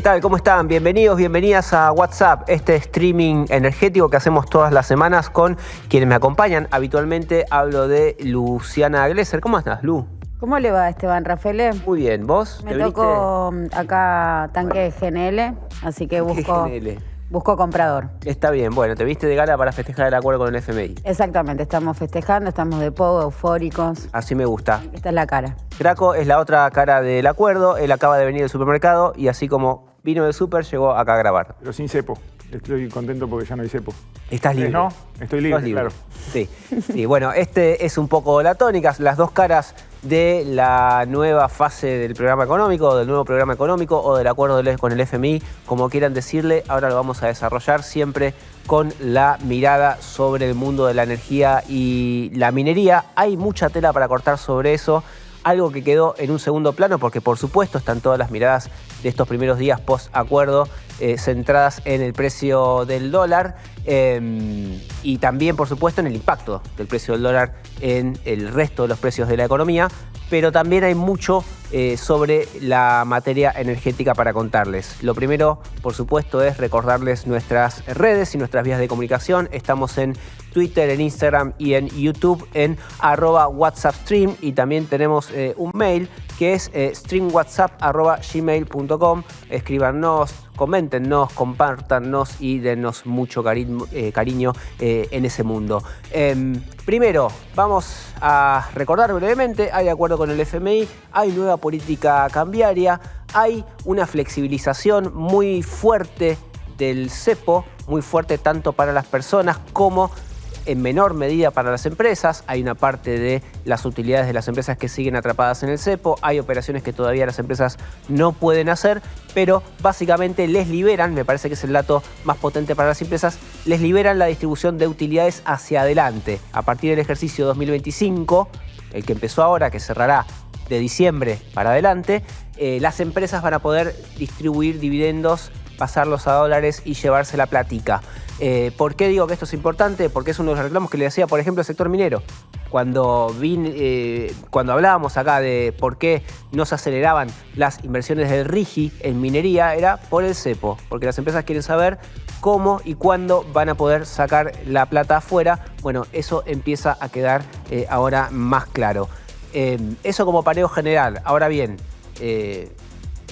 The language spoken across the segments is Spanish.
¿qué tal? ¿Cómo están? Bienvenidos, bienvenidas a WhatsApp, este streaming energético que hacemos todas las semanas con quienes me acompañan. Habitualmente hablo de Luciana Glesser. ¿Cómo estás, Lu? ¿Cómo le va, Esteban Rafael? Muy bien, ¿vos? Me tocó acá tanque GNL, así que busco comprador. Está bien, bueno, te viste de gala para festejar el acuerdo con el FMI. Exactamente, estamos festejando, estamos de pogo, eufóricos. Así me gusta. Esta es la cara. Graco es la otra cara del acuerdo. Él acaba de venir del supermercado y así como vino del súper, llegó acá a grabar. Pero sin cepo. Estoy contento porque ya no hay cepo. ¿Estás libre? ¿No? Estoy libre, claro. Sí. Sí, bueno, este es un poco la tónica, las dos caras de la nueva fase del programa económico, del nuevo programa económico o del acuerdo con el FMI, como quieran decirle. Ahora lo vamos a desarrollar siempre con la mirada sobre el mundo de la energía y la minería. Hay mucha tela para cortar sobre eso. Algo que quedó en un segundo plano porque, por supuesto, están todas las miradas de estos primeros días post-acuerdo centradas en el precio del dólar y también, por supuesto, en el impacto del precio del dólar en el resto de los precios de la economía. Pero también hay mucho sobre la materia energética para contarles. Lo primero, por supuesto, es recordarles nuestras redes y nuestras vías de comunicación. Estamos en Twitter, en Instagram y en YouTube en @WhatsAppStream y también tenemos un mail que es streamwhatsapp@gmail.com. Escríbanos, coméntenos, compártanos y denos mucho cariño en ese mundo. Primero, vamos a recordar brevemente, hay acuerdo con el FMI, hay nueva política cambiaria, hay una flexibilización muy fuerte del cepo, muy fuerte tanto para las personas como en menor medida para las empresas. Hay una parte de las utilidades de las empresas que siguen atrapadas en el cepo, hay operaciones que todavía las empresas no pueden hacer, pero básicamente les liberan, me parece que es el dato más potente para las empresas, les liberan la distribución de utilidades hacia adelante. A partir del ejercicio 2025, el que empezó ahora, que cerrará de diciembre para adelante, las empresas van a poder distribuir dividendos, pasarlos a dólares y llevarse la platica. ¿Por qué digo que esto es importante? Porque es uno de los reclamos que le hacía, por ejemplo, el sector minero. Cuando hablábamos acá de por qué no se aceleraban las inversiones del RIGI en minería, era por el cepo, porque las empresas quieren saber cómo y cuándo van a poder sacar la plata afuera. Bueno, eso empieza a quedar ahora más claro. Eso como paneo general. Ahora bien,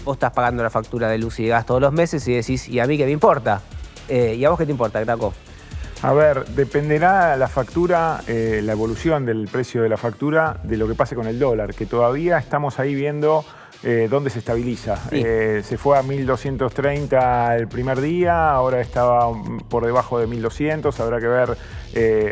vos estás pagando la factura de luz y de gas todos los meses y decís, ¿y a mí qué me importa? ¿Y a vos qué te importa, Graco? A ver, dependerá la factura, la evolución del precio de la factura de lo que pase con el dólar, que todavía estamos ahí viendo dónde se estabiliza. Sí. Se fue a 1230 el primer día, ahora estaba por debajo de 1200, habrá que ver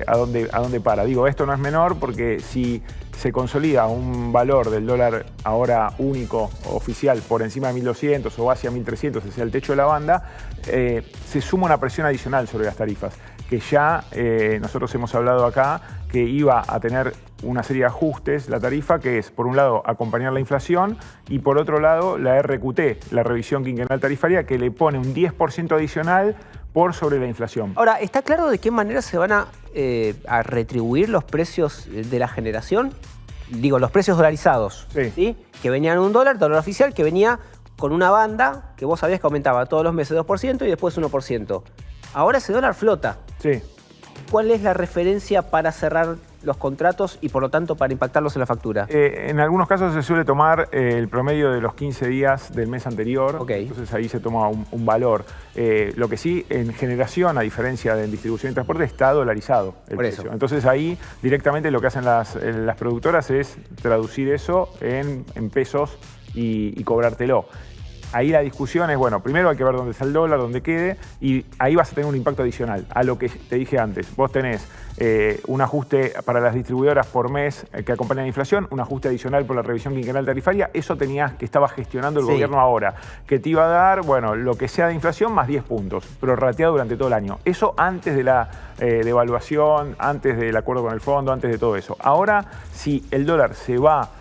a dónde para. Digo, esto no es menor porque si se consolida un valor del dólar ahora único, oficial, por encima de 1200 o hacia 1300, hacia el techo de la banda, se suma una presión adicional sobre las tarifas, que ya nosotros hemos hablado acá que iba a tener una serie de ajustes la tarifa, que es, por un lado, acompañar la inflación y, por otro lado, la RQT, la revisión quinquenal tarifaria, que le pone un 10% adicional por sobre la inflación. Ahora, ¿está claro de qué manera se van a retribuir los precios de la generación? Digo, los precios dolarizados, ¿sí? Que venían $1, dólar oficial, que venía con una banda que vos sabías que aumentaba todos los meses 2% y después 1%. Ahora ese dólar flota. Sí. ¿Cuál es la referencia para cerrar los contratos y por lo tanto para impactarlos en la factura? En algunos casos se suele tomar el promedio de los 15 días del mes anterior, okay. Entonces ahí se toma un valor. Lo que sí, en generación, a diferencia de en distribución y transporte, está dolarizado el precio. Eso. Entonces ahí directamente lo que hacen las productoras es traducir eso en pesos y cobrártelo. Ahí la discusión es, bueno, primero hay que ver dónde está el dólar, dónde quede, y ahí vas a tener un impacto adicional a lo que te dije antes. Vos tenés un ajuste para las distribuidoras por mes que acompaña la inflación, un ajuste adicional por la revisión quinquenal tarifaria, eso tenías que estaba gestionando el gobierno ahora, que te iba a dar, bueno, lo que sea de inflación más 10 puntos, prorrateado durante todo el año. Eso antes de la devaluación, antes del acuerdo con el fondo, antes de todo eso. Ahora, si el dólar se va,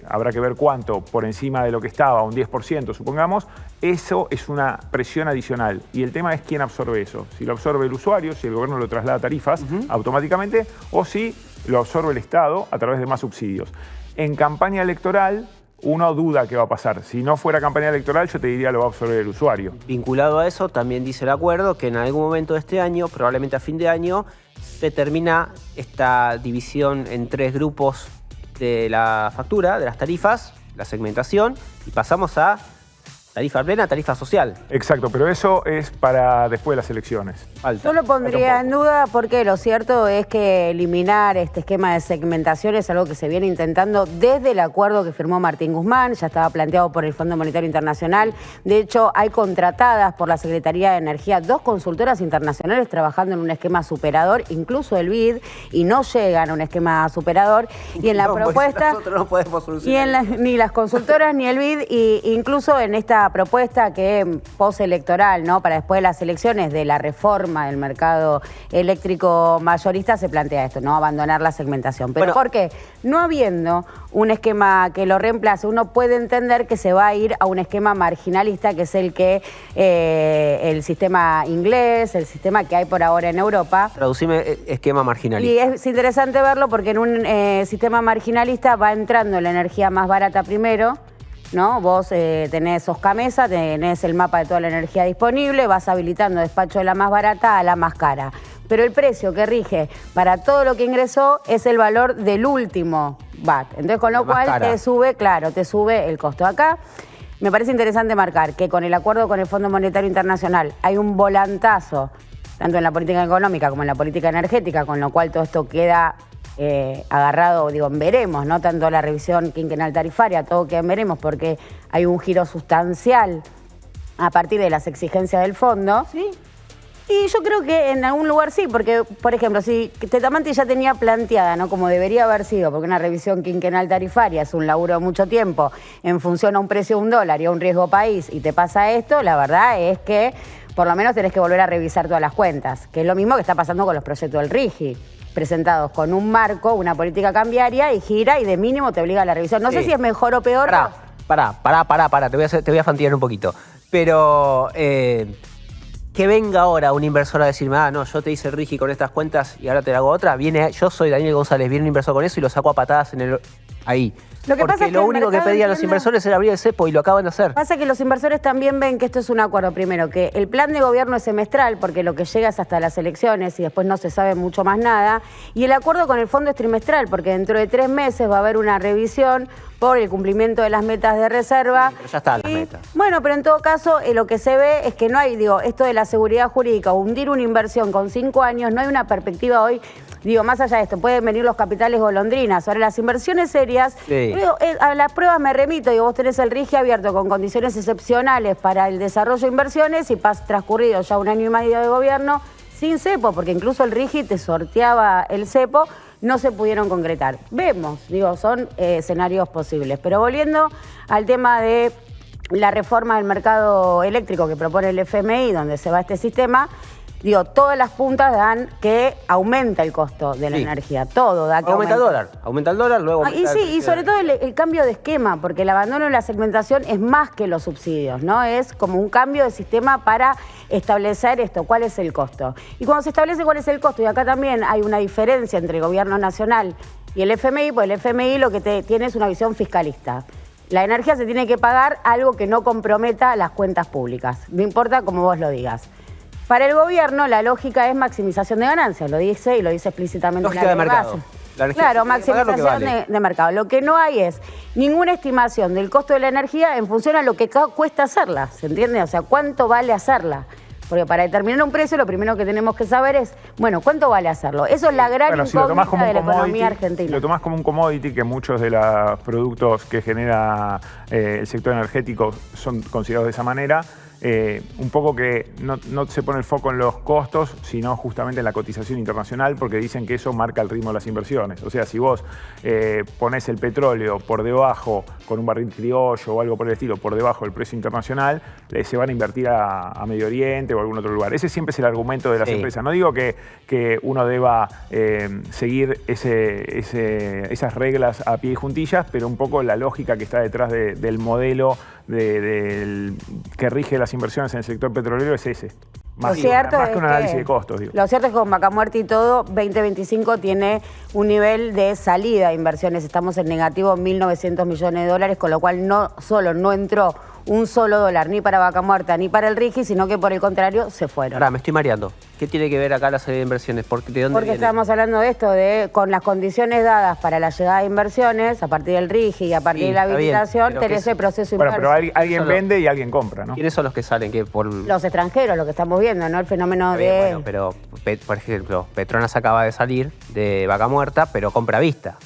habrá que ver cuánto, por encima de lo que estaba, un 10%, supongamos, eso es una presión adicional. Y el tema es quién absorbe eso. Si lo absorbe el usuario, si el gobierno lo traslada a tarifas automáticamente, o si lo absorbe el Estado a través de más subsidios. En campaña electoral, uno duda qué va a pasar. Si no fuera campaña electoral, yo te diría lo va a absorber el usuario. Vinculado a eso, también dice el acuerdo que en algún momento de este año, probablemente a fin de año, se termina esta división en 3 grupos de la factura, de las tarifas, la segmentación, y pasamos a tarifa plena, tarifa social. Exacto, pero eso es para después de las elecciones. Falta. Yo lo pondría en duda porque lo cierto es que eliminar este esquema de segmentación es algo que se viene intentando desde el acuerdo que firmó Martín Guzmán, ya estaba planteado por el Fondo Monetario Internacional. De hecho, hay contratadas por la Secretaría de Energía 2 consultoras internacionales trabajando en un esquema superador, incluso el BID, y no llegan a un esquema superador. Y en la propuesta... Nosotros no podemos solucionar. Ni las consultoras ni el BID, y incluso en esta propuesta que postelectoral, ¿no?, para después de las elecciones, de la reforma del mercado eléctrico mayorista, se plantea esto, ¿no?, abandonar la segmentación. ¿Pero por qué? No habiendo un esquema que lo reemplace, uno puede entender que se va a ir a un esquema marginalista, que es el que el sistema inglés, el sistema que hay por ahora en Europa. Traducime esquema marginalista. Y es interesante verlo porque en un sistema marginalista va entrando la energía más barata primero, ¿no? Vos tenés Oscamesa, tenés el mapa de toda la energía disponible, vas habilitando despacho de la más barata a la más cara. Pero el precio que rige para todo lo que ingresó es el valor del último VAT. Entonces, con lo cual te sube, claro, te sube el costo. Acá me parece interesante marcar que con el acuerdo con el Fondo Monetario Internacional hay un volantazo, tanto en la política económica como en la política energética, con lo cual todo esto queda agarrado, digo, en veremos, no tanto la revisión quinquenal tarifaria, todo queda en veremos, porque hay un giro sustancial a partir de las exigencias del fondo. ¿Sí? Y yo creo que en algún lugar sí, porque, por ejemplo, si Tetamanti ya tenía planteada, ¿no?, como debería haber sido, porque una revisión quinquenal tarifaria es un laburo de mucho tiempo, en función a un precio de $1 y a un riesgo país, y te pasa esto, la verdad es que por lo menos tenés que volver a revisar todas las cuentas, que es lo mismo que está pasando con los proyectos del RIGI, presentados con un marco, una política cambiaria, y gira y de mínimo te obliga a la revisión. No sé si es mejor o peor. Pará, te voy a fantiar un poquito. Pero que venga ahora un inversor a decirme, no, yo te hice el RIGI con estas cuentas y ahora te hago otra. Yo soy Daniel González, viene un inversor con eso y lo saco a patadas ahí. Porque lo único que pedían los inversores era abrir el cepo y lo acaban de hacer. Pasa que los inversores también ven que esto es un acuerdo. Primero, que el plan de gobierno es semestral, porque lo que llega es hasta las elecciones y después no se sabe mucho más nada. Y el acuerdo con el fondo es trimestral, porque dentro de 3 meses va a haber una revisión por el cumplimiento de las metas de reserva. Sí, pero ya están las metas. Bueno, pero en todo caso, lo que se ve es que no hay, esto de la seguridad jurídica, hundir una inversión con 5 años, no hay una perspectiva hoy. Más allá de esto, pueden venir los capitales golondrinas. Ahora, las inversiones serias, a las pruebas me remito, vos tenés el RIGI abierto con condiciones excepcionales para el desarrollo de inversiones y transcurrido ya 1 año y medio de gobierno sin cepo, porque incluso el RIGI te sorteaba el cepo, no se pudieron concretar. Vemos, son escenarios posibles. Pero volviendo al tema de la reforma del mercado eléctrico que propone el FMI, donde se va este sistema, todas las puntas dan que aumenta el costo de la energía. Todo da que aumenta el dólar. Aumenta el dólar, luego aumenta y sobre todo el cambio de esquema, porque el abandono de la segmentación es más que los subsidios, ¿no? Es como un cambio de sistema para establecer esto, cuál es el costo. Y cuando se establece cuál es el costo, y acá también hay una diferencia entre el gobierno nacional y el FMI, pues el FMI lo que tiene es una visión fiscalista. La energía se tiene que pagar algo que no comprometa las cuentas públicas, no importa cómo vos lo digas. Para el gobierno la lógica es maximización de ganancias, lo dice y lo dice explícitamente lógica de mercado. Claro, maximización de mercado. Lo que no hay es ninguna estimación del costo de la energía en función a lo que cuesta hacerla, ¿se entiende? O sea, ¿cuánto vale hacerla? Porque para determinar un precio lo primero que tenemos que saber es, ¿cuánto vale hacerlo? Eso es la gran incógnita de la economía argentina. Si lo tomás como un commodity, que muchos de los productos que genera el sector energético son considerados de esa manera, un poco que no se pone el foco en los costos, sino justamente en la cotización internacional, porque dicen que eso marca el ritmo de las inversiones. O sea, si vos ponés el petróleo por debajo, con un barril criollo o algo por el estilo, por debajo del precio internacional, se van a invertir a Medio Oriente o a algún otro lugar. Ese siempre es el argumento de las empresas. No digo que uno deba seguir esas reglas a pie y juntillas, pero un poco la lógica que está detrás del modelo que rige las inversiones en el sector petrolero es ese. Más, lo cierto más es que un análisis de costos, digo. Lo cierto es que con Vaca Muerta y todo, 2025 tiene un nivel de salida de inversiones. Estamos en negativo 1.900 millones de dólares, con lo cual no solo no entró un solo dólar ni para Vaca Muerta ni para el RIGI, sino que por el contrario se fueron. Ahora, me estoy mareando. ¿Qué tiene que ver acá la salida de inversiones? ¿De dónde viene? Estamos hablando de esto, de con las condiciones dadas para la llegada de inversiones, a partir del RIGI y a partir de la habilitación, tenés ese proceso inverso. Bueno, pero alguien vende y alguien compra, ¿no? ¿Quiénes son los que salen? Los extranjeros, lo que estamos viendo, ¿no? El fenómeno de... Bueno, pero, por ejemplo, Petronas acaba de salir de Vaca Muerta, pero compra Vista.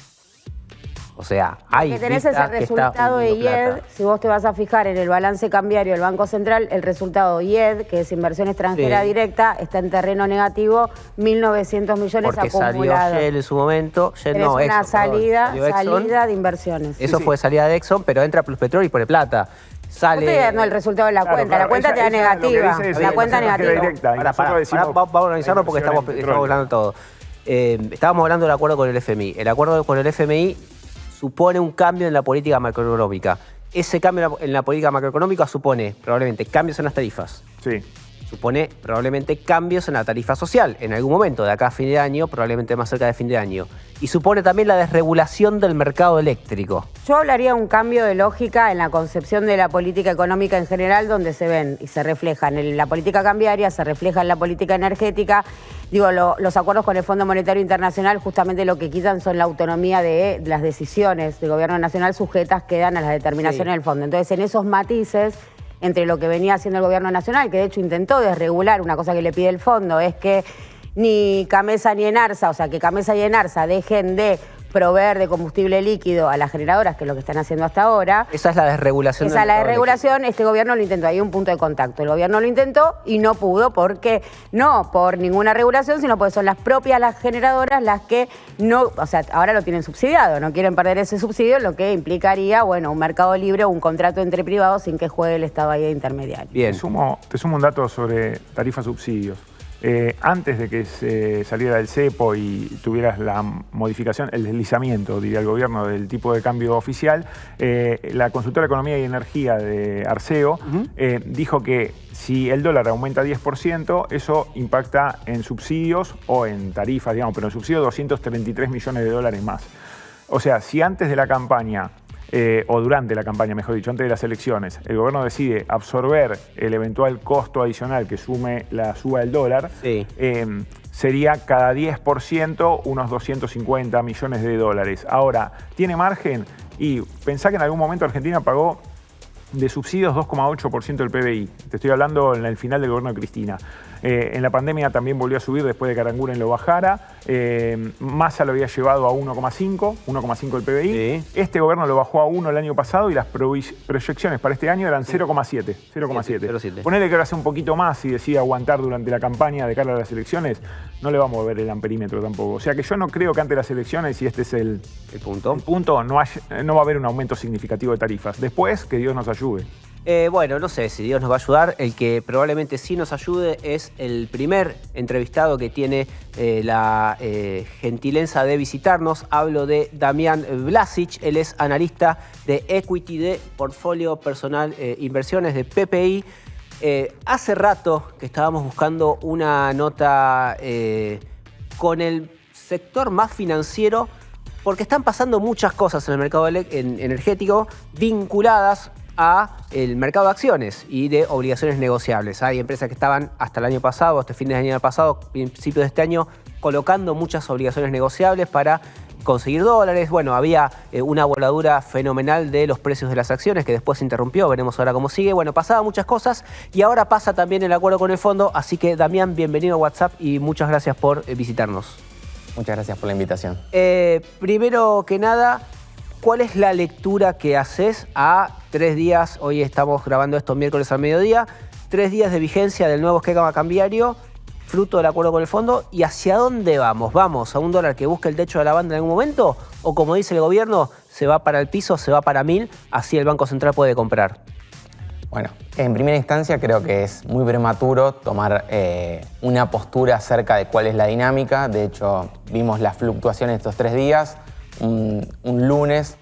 O sea, hay que tenés ese resultado de IED, si vos te vas a fijar en el balance cambiario del Banco Central, el resultado IED, que es inversión extranjera directa, está en terreno negativo, 1.900 millones porque acumulados. Salió Shell en su momento. Shell no, una salida de inversiones. Eso fue salida de Exxon, pero entra Pluspetrol y pone plata. Sale... No, el resultado de la cuenta. La cuenta te da negativa. La cuenta negativa. Vamos a organizarlo porque estamos hablando de todo. Estábamos hablando del acuerdo con el FMI. El acuerdo con el FMI supone un cambio en la política macroeconómica. Ese cambio en la política macroeconómica supone probablemente cambios en las tarifas. Sí. Supone probablemente cambios en la tarifa social en algún momento, de acá a fin de año, probablemente más cerca de fin de año. Y supone también la desregulación del mercado eléctrico. Yo hablaría de un cambio de lógica en la concepción de la política económica en general, donde se ven y se reflejan en la política cambiaria, se refleja en la política energética. Digo, los acuerdos con el Fondo Monetario Internacional justamente lo que quitan son la autonomía de las decisiones del gobierno nacional sujetas quedan a las determinaciones del fondo. Entonces, en esos matices entre lo que venía haciendo el gobierno nacional, que de hecho intentó desregular, una cosa que le pide el fondo es que ni Camesa ni Enarsa, o sea, que Camesa y Enarsa dejen de proveer de combustible líquido a las generadoras, que es lo que están haciendo hasta ahora. Esa es la desregulación. Esa es la desregulación. Este gobierno lo intentó. Hay un punto de contacto. El gobierno lo intentó y no pudo porque no por ninguna regulación, sino porque son las propias las generadoras las que no, o sea, ahora lo tienen subsidiado, no quieren perder ese subsidio, lo que implicaría, bueno, un mercado libre o un contrato entre privados sin que juegue el Estado ahí de intermediario. Bien. Te sumo un dato sobre tarifas subsidios. Antes de que se saliera del cepo y tuvieras la modificación, el deslizamiento, diría el gobierno, del tipo de cambio oficial, la consultora de Economía y Energía de Arceo dijo que si el dólar aumenta 10%, eso impacta en subsidios o en tarifas, digamos, pero en subsidios 233 millones de dólares más. O sea, si antes de la campaña o durante la campaña, mejor dicho, antes de las elecciones, el gobierno decide absorber el eventual costo adicional que sume la suba del dólar, sería cada 10% unos 250 millones de dólares. Ahora, ¿tiene margen? Y pensá que en algún momento Argentina pagó de subsidios 2,8% del PBI. Te estoy hablando en el final del gobierno de Cristina. En la pandemia también volvió a subir después de que Aranguren lo bajara. Massa lo había llevado a 1,5 el PBI. Sí. Este gobierno lo bajó a 1 el año pasado y las proyecciones para este año eran 0,7. Ponele que ahora hace un poquito más y decide aguantar durante la campaña de cara a las elecciones, no le va a mover el amperímetro tampoco. O sea que yo no creo que ante las elecciones, y este es el punto, no va a haber un aumento significativo de tarifas. Después, que Dios nos ayude. Bueno, no sé si Dios nos va a ayudar. El que probablemente sí nos ayude es el primer entrevistado que tiene la gentileza de visitarnos. Hablo de Damián Vlasic. Él es analista de Equity de Portfolio Personal Inversiones de PPI. Hace rato que estábamos buscando una nota con el sector más financiero porque están pasando muchas cosas en el mercado energético vinculadas a el mercado de acciones y de obligaciones negociables. Hay empresas que estaban hasta el año pasado, este fin de año pasado, principios de este año, colocando muchas obligaciones negociables para conseguir dólares. Bueno, había una voladura fenomenal de los precios de las acciones que después se interrumpió, veremos ahora cómo sigue. Bueno, pasaban muchas cosas y ahora pasa también el acuerdo con el fondo, así que Damián, bienvenido a WhatsApp y muchas gracias por visitarnos. Muchas gracias por la invitación. Primero que nada, ¿cuál es la lectura que haces a 3 días, hoy estamos grabando esto miércoles al mediodía, 3 días de vigencia del nuevo esquema cambiario, fruto del acuerdo con el fondo, y hacia dónde vamos? ¿Vamos a un dólar que busque el techo de la banda en algún momento? ¿O como dice el gobierno, se va para el piso, se va para 1000, así el Banco Central puede comprar? Bueno, en primera instancia creo que es muy prematuro tomar una postura acerca de cuál es la dinámica. De hecho, vimos las fluctuaciones estos 3 días, un lunes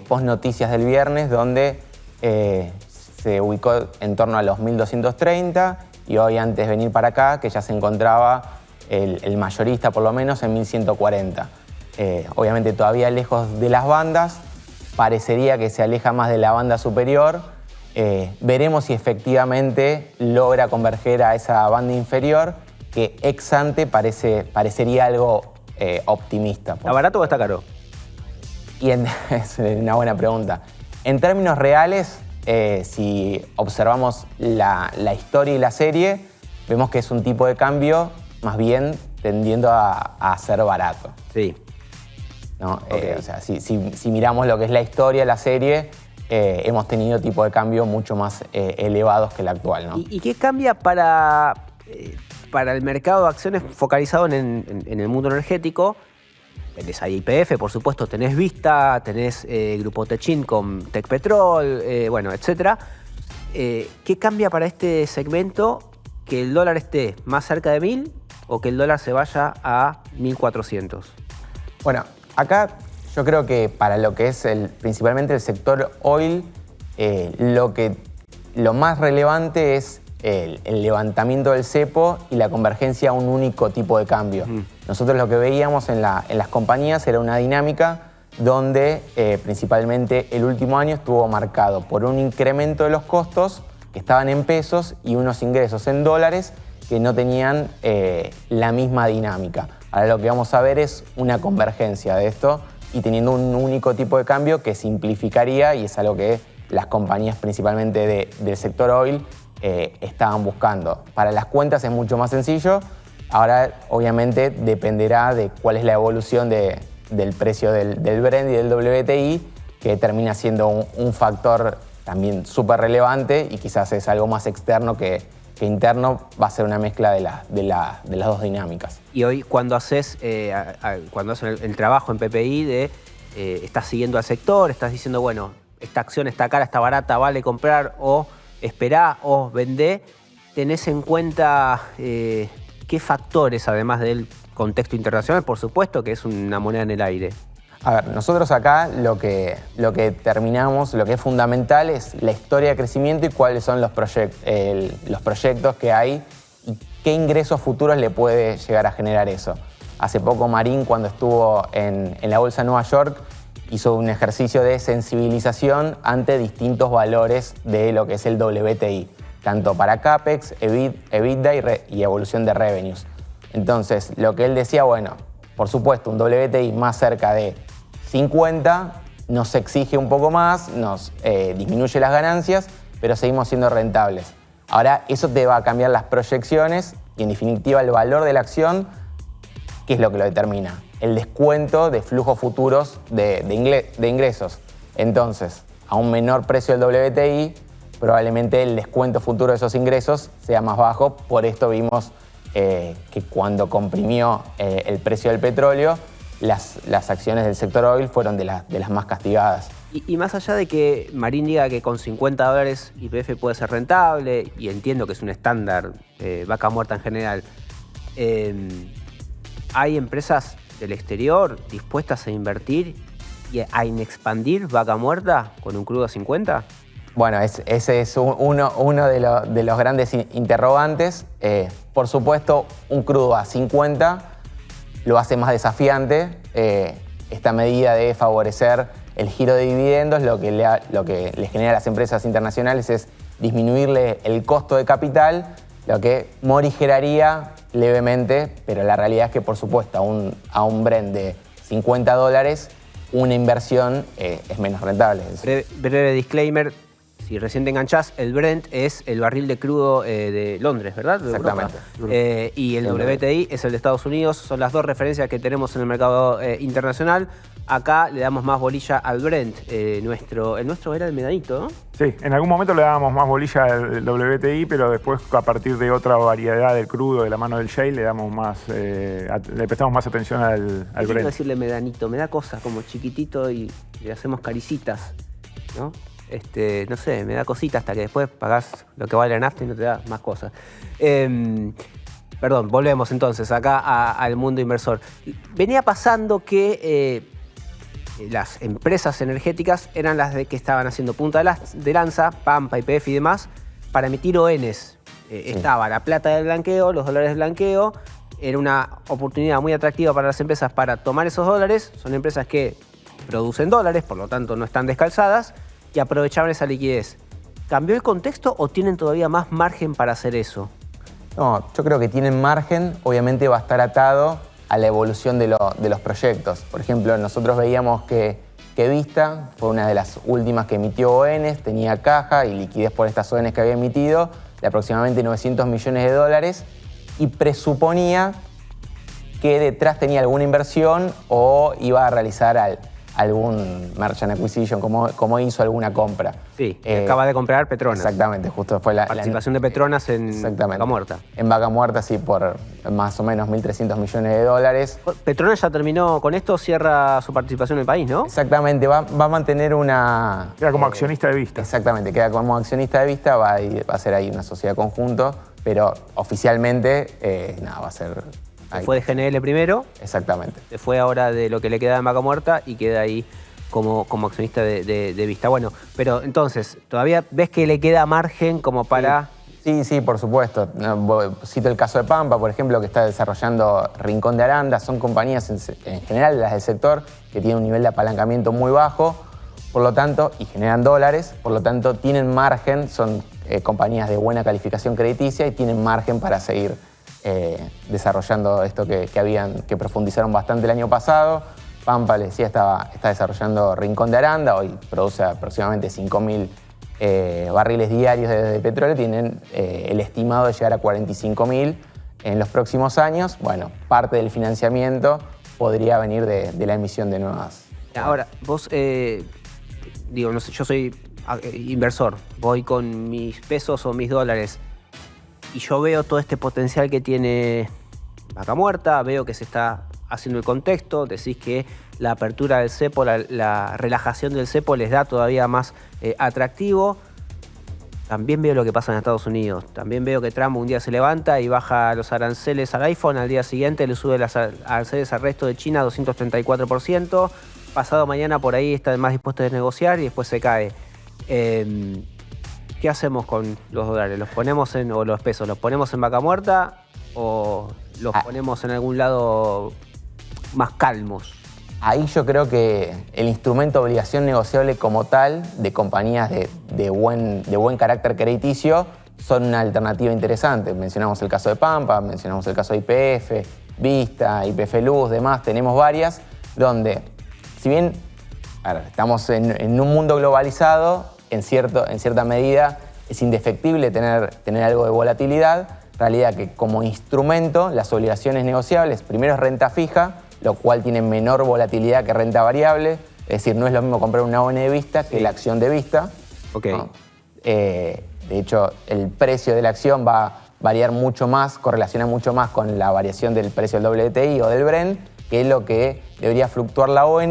post noticias del viernes donde se ubicó en torno a los 1230 y hoy antes de venir para acá, que ya se encontraba el mayorista por lo menos en 1140. Obviamente todavía lejos de las bandas, parecería que se aleja más de la banda superior. Veremos si efectivamente logra converger a esa banda inferior, que ex ante parecería algo optimista. ¿Está barato o está caro? Es una buena pregunta. En términos reales, si observamos la historia y la serie, vemos que es un tipo de cambio más bien tendiendo a ser barato. Sí. ¿No? Okay. O sea, si miramos lo que es la historia, la serie, hemos tenido tipos de cambio mucho más elevados que el actual, ¿no? ¿Y qué cambia para el mercado de acciones focalizado en el mundo energético? Tenés ahí YPF, por supuesto, tenés Vista, tenés Grupo Techin con Tecpetrol, bueno, etc. ¿Qué cambia para este segmento que el dólar esté más cerca de 1.000 o que el dólar se vaya a 1.400? Bueno, acá yo creo que para lo que es principalmente el sector oil, lo más relevante es el levantamiento del cepo y la convergencia a un único tipo de cambio. Nosotros lo que veíamos en las compañías era una dinámica donde principalmente el último año estuvo marcado por un incremento de los costos que estaban en pesos y unos ingresos en dólares que no tenían la misma dinámica. Ahora lo que vamos a ver es una convergencia de esto y teniendo un único tipo de cambio que simplificaría, y es algo que las compañías principalmente del sector oil estaban buscando. Para las cuentas es mucho más sencillo. Ahora obviamente dependerá de cuál es la evolución del precio del Brent y del WTI, que termina siendo un factor también súper relevante y quizás es algo más externo que interno. Va a ser una mezcla de las dos dinámicas. Y hoy cuando haces el trabajo en PPI estás siguiendo al sector, estás diciendo, bueno, esta acción está cara, está barata, vale comprar o esperá o vendé, ¿tenés en cuenta qué factores, además del contexto internacional, por supuesto, que es una moneda en el aire? A ver, nosotros acá lo que terminamos, lo que es fundamental es la historia de crecimiento y cuáles son los proyectos que hay y qué ingresos futuros le puede llegar a generar eso. Hace poco Marín, cuando estuvo en la Bolsa de Nueva York, hizo un ejercicio de sensibilización ante distintos valores de lo que es el WTI, tanto para CAPEX, EBITDA y evolución de revenues. Entonces, lo que él decía, bueno, por supuesto, un WTI más cerca de 50 nos exige un poco más, nos disminuye las ganancias, pero seguimos siendo rentables. Ahora, eso te va a cambiar las proyecciones y, en definitiva, el valor de la acción, ¿qué es lo que lo determina? El descuento de flujos futuros de ingresos. Entonces, a un menor precio del WTI, probablemente el descuento futuro de esos ingresos sea más bajo. Por esto vimos que cuando comprimió el precio del petróleo, las acciones del sector oil fueron de las más castigadas. Y más allá de que Marín diga que con $50 YPF puede ser rentable, y entiendo que es un estándar, vaca muerta en general, hay empresas del exterior dispuestas a invertir y a expandir vaca muerta con un crudo a 50? Bueno, ese es uno de los grandes interrogantes. Por supuesto, un crudo a 50 lo hace más desafiante. Esta medida de favorecer el giro de dividendos, lo que le genera a las empresas internacionales es disminuirle el costo de capital, lo que morigeraría levemente, pero la realidad es que, por supuesto, a un Brent de $50, una inversión es menos rentable. Breve disclaimer. Si recién te enganchás, el Brent es el barril de crudo de Londres, ¿verdad? De Exactamente. Y el WTI es el de Estados Unidos. Son las dos referencias que tenemos en el mercado internacional. Acá le damos más bolilla al Brent. El nuestro era el medanito, ¿no? Sí, en algún momento le dábamos más bolilla al WTI, pero después, a partir de otra variedad del crudo de la mano del shale, le prestamos más atención al Brent. Brent. Decirle medanito, me da cosas como chiquitito y le hacemos caricitas, ¿no? No sé, me da cosita hasta que después pagás lo que vale la nafta y no te da más cosas. Perdón, volvemos entonces acá al mundo inversor. Venía pasando que las empresas energéticas eran las que estaban haciendo punta de lanza, Pampa, YPF y demás, para emitir ONs. estaba la plata del blanqueo, los dólares del blanqueo, era una oportunidad muy atractiva para las empresas para tomar esos dólares. Son empresas que producen dólares, por lo tanto no están descalzadas, y aprovechaban esa liquidez. ¿Cambió el contexto o tienen todavía más margen para hacer eso? No, yo creo que tienen margen, obviamente va a estar atado a la evolución de los proyectos. Por ejemplo, nosotros veíamos que Vista fue una de las últimas que emitió ONs, tenía caja y liquidez por estas ONs que había emitido de aproximadamente 900 millones de dólares y presuponía que detrás tenía alguna inversión o iba a realizar algún merchant acquisition, como hizo alguna compra. Sí, acaba de comprar Petronas. Exactamente, justo fue la participación de Petronas en Vaca Muerta. En Vaca Muerta, sí, por más o menos 1.300 millones de dólares. Petronas ya terminó con esto, cierra su participación en el país, ¿no? Exactamente, va a mantener una... Queda como accionista de Vista. Exactamente, queda como accionista de Vista, va a ser ahí una sociedad conjunto, pero oficialmente, nada, va a ser... Se fue de GNL primero. Exactamente. Se fue ahora de lo que le queda en Vaca Muerta y queda ahí como accionista de Vista. Bueno, pero entonces, ¿todavía ves que le queda margen como para...? Sí, por supuesto. Cito el caso de Pampa, por ejemplo, que está desarrollando Rincón de Aranda. Son compañías, en general, las del sector, que tienen un nivel de apalancamiento muy bajo, por lo tanto, y generan dólares, por lo tanto, tienen margen, son compañías de buena calificación crediticia y tienen margen para seguir desarrollando esto que profundizaron bastante el año pasado. Pampa, les decía, está desarrollando Rincón de Aranda, hoy produce aproximadamente 5.000 barriles diarios de petróleo, tienen el estimado de llegar a 45.000 en los próximos años. Bueno, parte del financiamiento podría venir de la emisión de nuevas. Ahora, vos, no sé, yo soy inversor, voy con mis pesos o mis dólares, y yo veo todo este potencial que tiene Vaca Muerta, veo que se está haciendo el contexto, decís que la apertura del cepo, la relajación del cepo les da todavía más atractivo. También veo lo que pasa en Estados Unidos, también veo que Trump un día se levanta y baja los aranceles al iPhone, al día siguiente le sube los aranceles al resto de China a 234%, pasado mañana por ahí está más dispuesto a negociar y después se cae. ¿Qué hacemos con los dólares? ¿Los ponemos o los pesos? ¿Los ponemos en Vaca Muerta o los ponemos en algún lado más calmos? Ahí yo creo que el instrumento de obligación negociable como tal, de compañías de buen carácter crediticio, son una alternativa interesante. Mencionamos el caso de Pampa, mencionamos el caso de YPF, Vista, YPF Luz, demás, tenemos varias, donde si bien estamos en un mundo globalizado, en cierta medida es indefectible tener algo de volatilidad. Realidad que como instrumento las obligaciones negociables, primero es renta fija, lo cual tiene menor volatilidad que renta variable. Es decir, no es lo mismo comprar una ON de Vista que la acción de Vista. Okay. ¿No? De hecho, el precio de la acción va a variar mucho más, correlaciona mucho más con la variación del precio del WTI o del Brent, que es lo que debería fluctuar la ON,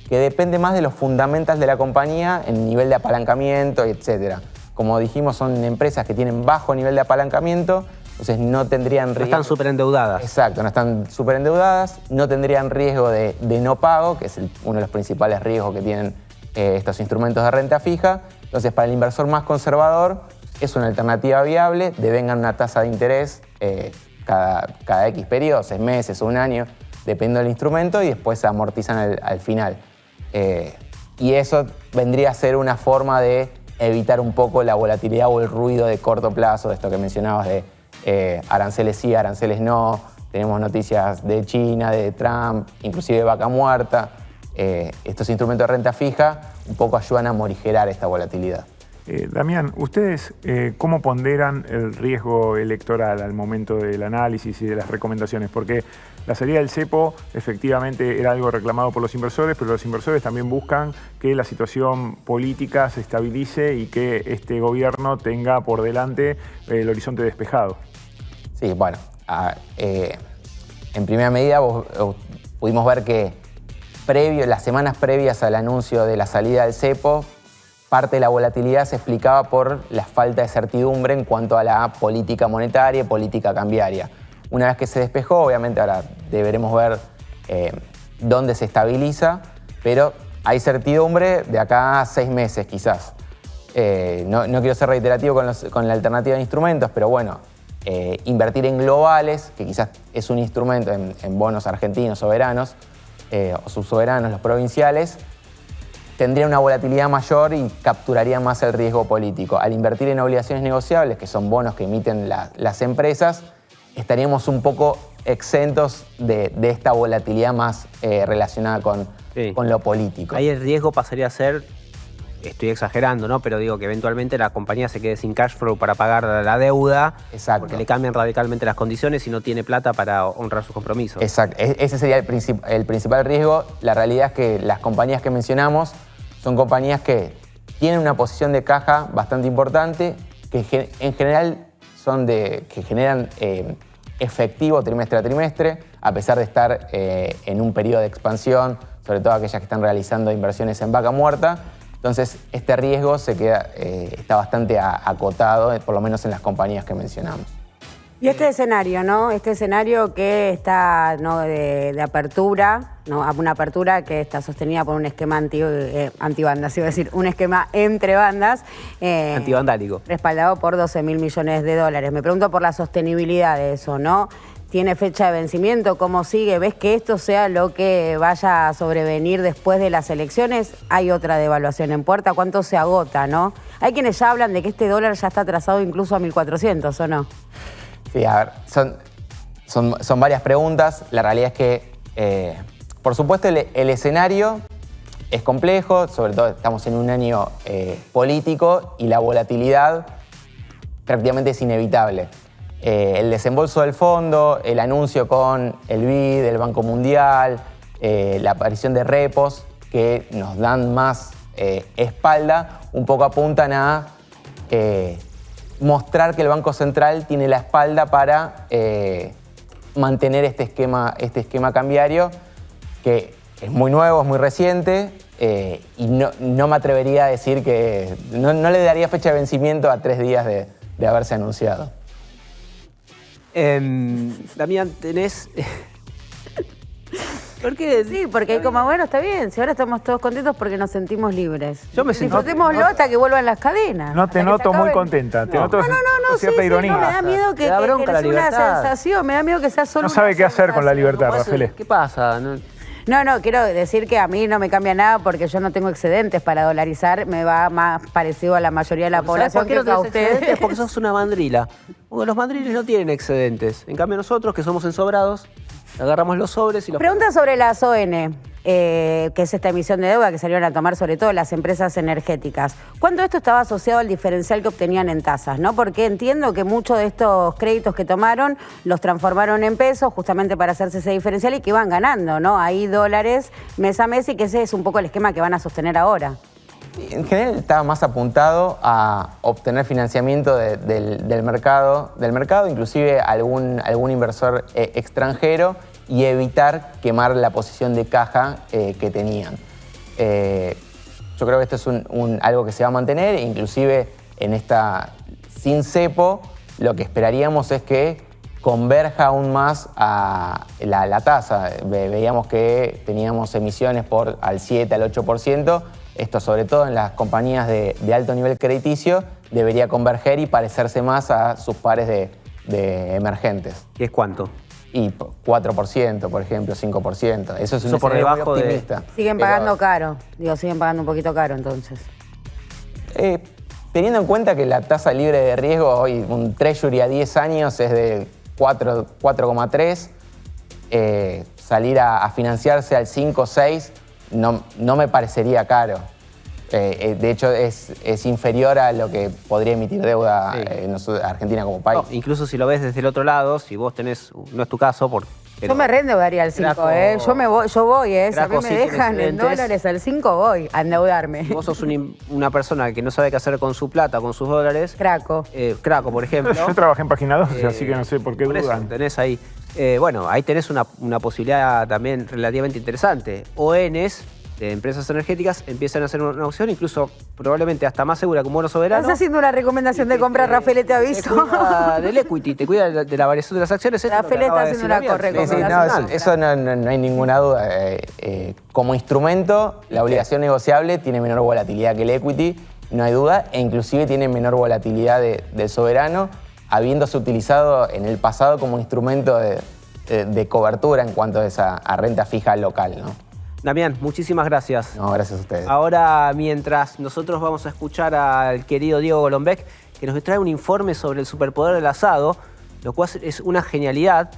que depende más de los fundamentals de la compañía en nivel de apalancamiento, etc. Como dijimos, son empresas que tienen bajo nivel de apalancamiento, entonces no tendrían riesgo. No están súper endeudadas. Exacto, no están súper endeudadas, no tendrían riesgo de no pago, que es uno de los principales riesgos que tienen estos instrumentos de renta fija. Entonces, para el inversor más conservador, es una alternativa viable, devengan una tasa de interés cada X periodo, 6 meses o un año, depende del instrumento, y después se amortizan al final. Y eso vendría a ser una forma de evitar un poco la volatilidad o el ruido de corto plazo, de esto que mencionabas de aranceles sí, aranceles no. Tenemos noticias de China, de Trump, inclusive de Vaca Muerta. Estos instrumentos de renta fija un poco ayudan a morigerar esta volatilidad. Damián, ¿ustedes cómo ponderan el riesgo electoral al momento del análisis y de las recomendaciones? Porque la salida del cepo efectivamente era algo reclamado por los inversores, pero los inversores también buscan que la situación política se estabilice y que este gobierno tenga por delante el horizonte despejado. Sí, bueno, en primera medida pudimos ver que las semanas previas al anuncio de la salida del cepo, parte de la volatilidad se explicaba por la falta de certidumbre en cuanto a la política monetaria y política cambiaria. Una vez que se despejó, obviamente ahora deberemos ver dónde se estabiliza, pero hay certidumbre de acá a 6 meses quizás. no quiero ser reiterativo con la alternativa de instrumentos, pero bueno, invertir en globales, que quizás es un instrumento en bonos argentinos soberanos o subsoberanos, los provinciales, tendría una volatilidad mayor y capturaría más el riesgo político. Al invertir en obligaciones negociables, que son bonos que emiten las empresas, estaríamos un poco exentos de esta volatilidad más relacionada con lo político. Ahí el riesgo pasaría a ser, estoy exagerando, ¿no? Pero digo que eventualmente la compañía se quede sin cash flow para pagar la deuda. Exacto. Porque le cambian radicalmente las condiciones y no tiene plata para honrar sus compromisos. Exacto. Ese sería el principal riesgo. La realidad es que las compañías que mencionamos son compañías que tienen una posición de caja bastante importante, que en general que generan efectivo trimestre a trimestre, a pesar de estar en un periodo de expansión, sobre todo aquellas que están realizando inversiones en vaca muerta. Entonces, este riesgo está bastante acotado, por lo menos en las compañías que mencionamos. Y este escenario, ¿no? Este escenario que está, ¿no?, de apertura, ¿no? Una apertura que está sostenida por un esquema antibandas, iba a decir, un esquema entre bandas. Antivandálico. Respaldado por 12.000 millones de dólares. Me pregunto por la sostenibilidad de eso, ¿no? ¿Tiene fecha de vencimiento? ¿Cómo sigue? ¿Ves que esto sea lo que vaya a sobrevenir después de las elecciones? ¿Hay otra devaluación en puerta? ¿Cuánto se agota, no? Hay quienes ya hablan de que este dólar ya está atrasado incluso a 1.400, ¿o no? Sí, a ver, son varias preguntas. La realidad es que, por supuesto, el escenario es complejo, sobre todo estamos en un año político y la volatilidad prácticamente es inevitable. El desembolso del fondo, el anuncio con el BID, el Banco Mundial, la aparición de repos que nos dan más espalda, un poco apuntan a mostrar que el Banco Central tiene la espalda para mantener este esquema cambiario, que es muy nuevo, es muy reciente, y no me atrevería a decir que... No le daría fecha de vencimiento a 3 días de haberse anunciado. Damián, tenés... ¿Por qué? Sí, porque hay como, bueno, está bien, si ahora estamos todos contentos porque nos sentimos libres. Yo me siento... Disfrutémoslo hasta que vuelvan las cadenas. No te noto muy contenta, te noto cierta ironía. No, me da miedo que da bronca la es una libertad. sensación, me da miedo que sea solo No sabe qué hacer con la libertad, Rafael. ¿Qué pasa? No, quiero decir que a mí no me cambia nada porque yo no tengo excedentes para dolarizar, me va más parecido a la mayoría de la población que a ustedes. Porque sos una mandrila. Porque los mandriles no tienen excedentes. En cambio nosotros, que somos ensobrados, agarramos los sobres y los... Pregunta sobre las ON, que es esta emisión de deuda que salieron a tomar sobre todo las empresas energéticas. ¿Cuánto esto estaba asociado al diferencial que obtenían en tasas, no? Porque entiendo que muchos de estos créditos que tomaron los transformaron en pesos justamente para hacerse ese diferencial y que iban ganando, ¿no? Ahí dólares mes a mes y que ese es un poco el esquema que van a sostener ahora. En general estaba más apuntado a obtener financiamiento del mercado, inclusive algún inversor extranjero, y evitar quemar la posición de caja que tenían. Yo creo que esto es algo que se va a mantener, inclusive en esta sin cepo, lo que esperaríamos es que converja aún más a la tasa. Veíamos que teníamos emisiones al 7, al 8%, esto sobre todo en las compañías de alto nivel crediticio debería converger y parecerse más a sus pares de emergentes. ¿Qué es cuánto? Y 4%, por ejemplo, 5%. Eso es un por escenario muy debajo de... optimista. Siguen pagando caro, siguen pagando un poquito caro entonces. Teniendo en cuenta que la tasa libre de riesgo hoy, un treasury a 10 años es de 4,3, salir a financiarse al 5 o 6 no me parecería caro. De hecho, es inferior a lo que podría emitir deuda Argentina como país. No, incluso si lo ves desde el otro lado, si vos tenés, no es tu caso, yo me reendeudaría al 5, yo voy, si a mí me dejan en dólares al 5 voy a endeudarme. Si vos sos una persona que no sabe qué hacer con su plata, con sus dólares. Craco, por ejemplo. Yo trabajé en Página 12, así que no sé por qué por dudan. eso, tenés ahí. Bueno, ahí tenés una posibilidad también relativamente interesante. ONs de empresas energéticas empiezan a hacer una opción, incluso probablemente hasta más segura que un bono soberano. Estás haciendo una recomendación de compra, Rafael, te aviso. Te cuida del equity, te cuida de la variación de las acciones. Rafael está haciendo una recomendación. Eso no hay ninguna duda. Como instrumento, la obligación negociable tiene menor volatilidad que el equity no hay duda, e inclusive tiene menor volatilidad del soberano, habiéndose utilizado en el pasado como instrumento de cobertura en cuanto a renta fija local, ¿no? Damián, muchísimas gracias. No, gracias a ustedes. Ahora, mientras nosotros vamos a escuchar al querido Diego Golombek, que nos trae un informe sobre el superpoder del asado, lo cual es una genialidad,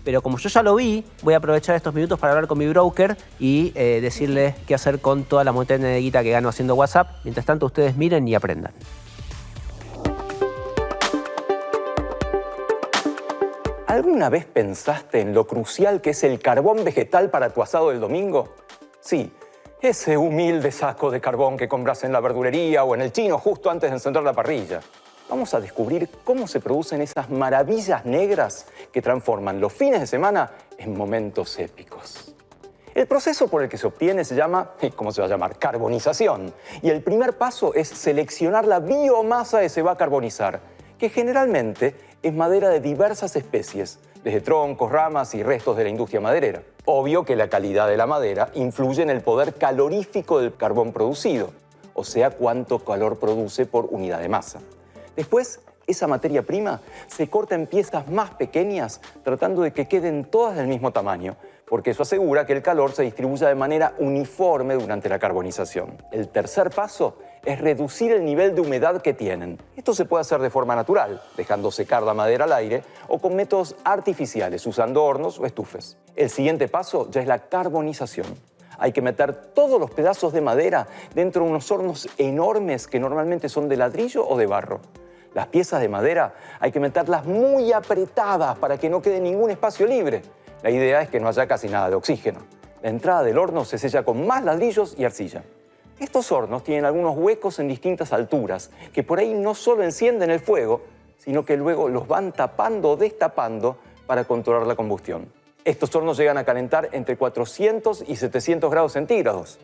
pero como yo ya lo vi, voy a aprovechar estos minutos para hablar con mi broker y decirle qué hacer con toda la montaña de guita que gano haciendo WhatsApp. Mientras tanto, ustedes miren y aprendan. ¿Alguna vez pensaste en lo crucial que es el carbón vegetal para tu asado del domingo? Sí, ese humilde saco de carbón que compras en la verdulería o en el chino justo antes de encender la parrilla. Vamos a descubrir cómo se producen esas maravillas negras que transforman los fines de semana en momentos épicos. El proceso por el que se obtiene se llama, ¿cómo se va a llamar? Carbonización. Y el primer paso es seleccionar la biomasa que se va a carbonizar, que generalmente es madera de diversas especies, desde troncos, ramas y restos de la industria maderera. Obvio que la calidad de la madera influye en el poder calorífico del carbón producido, o sea, cuánto calor produce por unidad de masa. Después, esa materia prima se corta en piezas más pequeñas, tratando de que queden todas del mismo tamaño, porque eso asegura que el calor se distribuya de manera uniforme durante la carbonización. El tercer paso es reducir el nivel de humedad que tienen. Esto se puede hacer de forma natural, dejando secar la madera al aire, o con métodos artificiales, usando hornos o estufas. El siguiente paso ya es la carbonización. Hay que meter todos los pedazos de madera dentro de unos hornos enormes que normalmente son de ladrillo o de barro. Las piezas de madera hay que meterlas muy apretadas para que no quede ningún espacio libre. La idea es que no haya casi nada de oxígeno. La entrada del horno se sella con más ladrillos y arcilla. Estos hornos tienen algunos huecos en distintas alturas, que por ahí no solo encienden el fuego, sino que luego los van tapando o destapando para controlar la combustión. Estos hornos llegan a calentar entre 400 y 700 grados centígrados.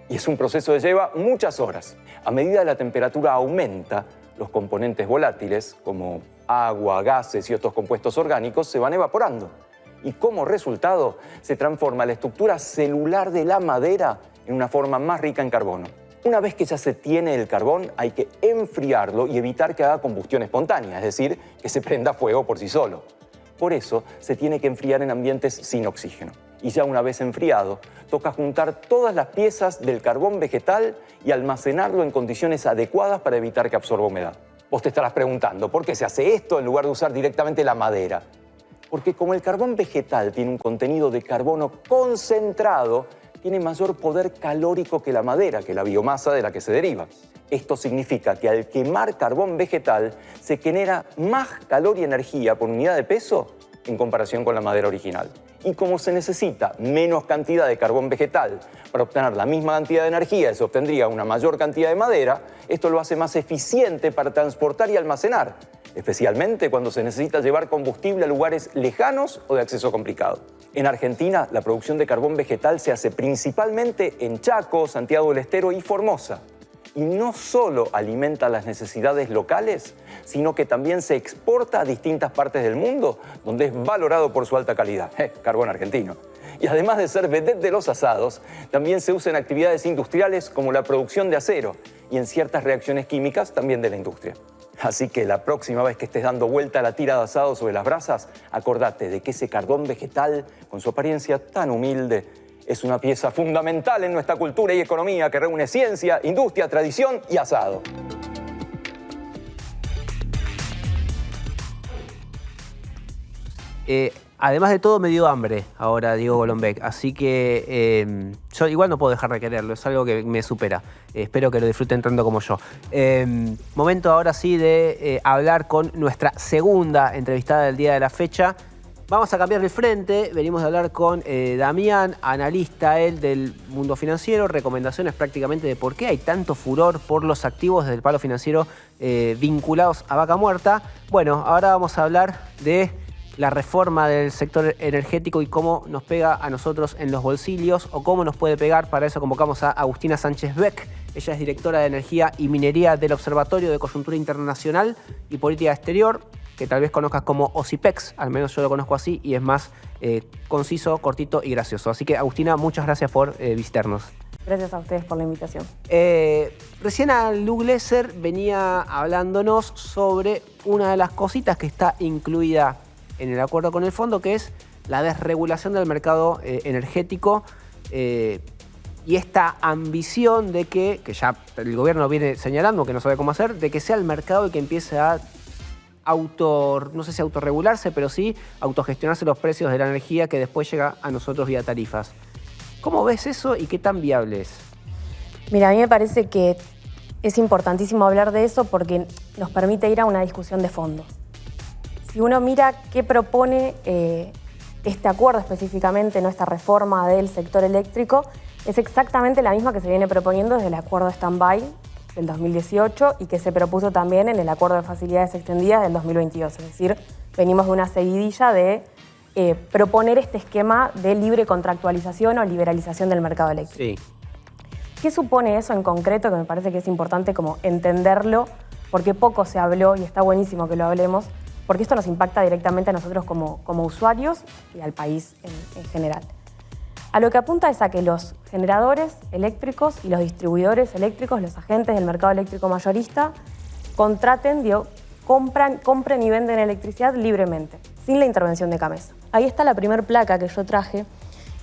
Y es un proceso que lleva muchas horas. A medida que la temperatura aumenta, los componentes volátiles, como agua, gases y otros compuestos orgánicos, se van evaporando. Y como resultado, se transforma la estructura celular de la madera en una forma más rica en carbono. Una vez que ya se tiene el carbón, hay que enfriarlo y evitar que haga combustión espontánea, es decir, que se prenda fuego por sí solo. Por eso, se tiene que enfriar en ambientes sin oxígeno. Y ya una vez enfriado, toca juntar todas las piezas del carbón vegetal y almacenarlo en condiciones adecuadas para evitar que absorba humedad. Vos te estarás preguntando, ¿por qué se hace esto en lugar de usar directamente la madera? Porque como el carbón vegetal tiene un contenido de carbono concentrado, tiene mayor poder calórico que la madera, que la biomasa de la que se deriva. Esto significa que al quemar carbón vegetal se genera más calor y energía por unidad de peso en comparación con la madera original. Y como se necesita menos cantidad de carbón vegetal para obtener la misma cantidad de energía y se obtendría una mayor cantidad de madera, esto lo hace más eficiente para transportar y almacenar, especialmente cuando se necesita llevar combustible a lugares lejanos o de acceso complicado. En Argentina, la producción de carbón vegetal se hace principalmente en Chaco, Santiago del Estero y Formosa. Y no solo alimenta las necesidades locales, sino que también se exporta a distintas partes del mundo, donde es valorado por su alta calidad. Carbón argentino. Y además de ser vedette de los asados, también se usa en actividades industriales como la producción de acero y en ciertas reacciones químicas también de la industria. Así que la próxima vez que estés dando vuelta a la tira de asado sobre las brasas, acordate de que ese carbón vegetal, con su apariencia tan humilde, es una pieza fundamental en nuestra cultura y economía que reúne ciencia, industria, tradición y asado. Además de todo, me dio hambre ahora Diego Golombek, así que yo igual no puedo dejar de quererlo, es algo que me supera. Espero que lo disfruten tanto como yo. Momento ahora sí de hablar con nuestra segunda entrevistada del día de la fecha. Vamos a cambiar el frente, venimos a hablar con Damián, analista él del mundo financiero, recomendaciones prácticamente de por qué hay tanto furor por los activos del palo financiero vinculados a Vaca Muerta. Bueno, ahora vamos a hablar de la reforma del sector energético y cómo nos pega a nosotros en los bolsillos o cómo nos puede pegar. Para eso convocamos a Agustina Sánchez Beck. Ella es directora de Energía y Minería del Observatorio de Coyuntura Internacional y Política Exterior, que tal vez conozcas como OSIPEX, al menos yo lo conozco así, y es más conciso, cortito y gracioso. Así que, Agustina, muchas gracias por visitarnos. Gracias a ustedes por la invitación. Recién Lu Glesser venía hablándonos sobre una de las cositas que está incluida en el acuerdo con el fondo, que es la desregulación del mercado energético y esta ambición de que ya el gobierno viene señalando que no sabe cómo hacer, de que sea el mercado el que empiece a no sé si autorregularse, pero sí autogestionarse los precios de la energía que después llega a nosotros vía tarifas. ¿Cómo ves eso y qué tan viable es? Mira, a mí me parece que es importantísimo hablar de eso porque nos permite ir a una discusión de fondo. Si uno mira qué propone este acuerdo específicamente, no esta reforma del sector eléctrico, es exactamente la misma que se viene proponiendo desde el acuerdo stand-by del 2018 y que se propuso también en el acuerdo de facilidades extendidas del 2022. Es decir, venimos de una seguidilla de proponer este esquema de libre contractualización o liberalización del mercado eléctrico. Sí. ¿Qué supone eso en concreto? Que me parece que es importante como entenderlo, porque poco se habló y está buenísimo que lo hablemos, porque esto nos impacta directamente a nosotros como usuarios y al país en general. A lo que apunta es a que los generadores eléctricos y los distribuidores eléctricos, los agentes del mercado eléctrico mayorista, contraten, compren y venden electricidad libremente, sin la intervención de CAMESA. Ahí está la primera placa que yo traje,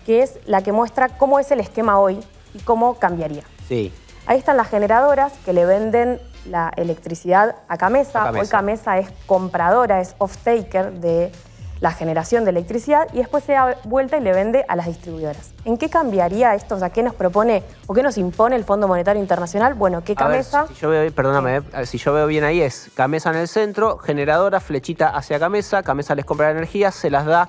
que es la que muestra cómo es el esquema hoy y cómo cambiaría. Sí. Ahí están las generadoras que le venden la electricidad a CAMESA. Hoy CAMESA es compradora, es off-taker de la generación de electricidad y después se da vuelta y le vende a las distribuidoras. ¿En qué cambiaría esto? O sea, ¿qué nos propone o qué nos impone el Fondo Monetario Internacional? Bueno, que CAMESA... A ver, si yo veo, perdóname, si yo veo bien ahí es CAMESA en el centro, generadora, flechita hacia CAMESA, CAMESA les compra la energía, se las da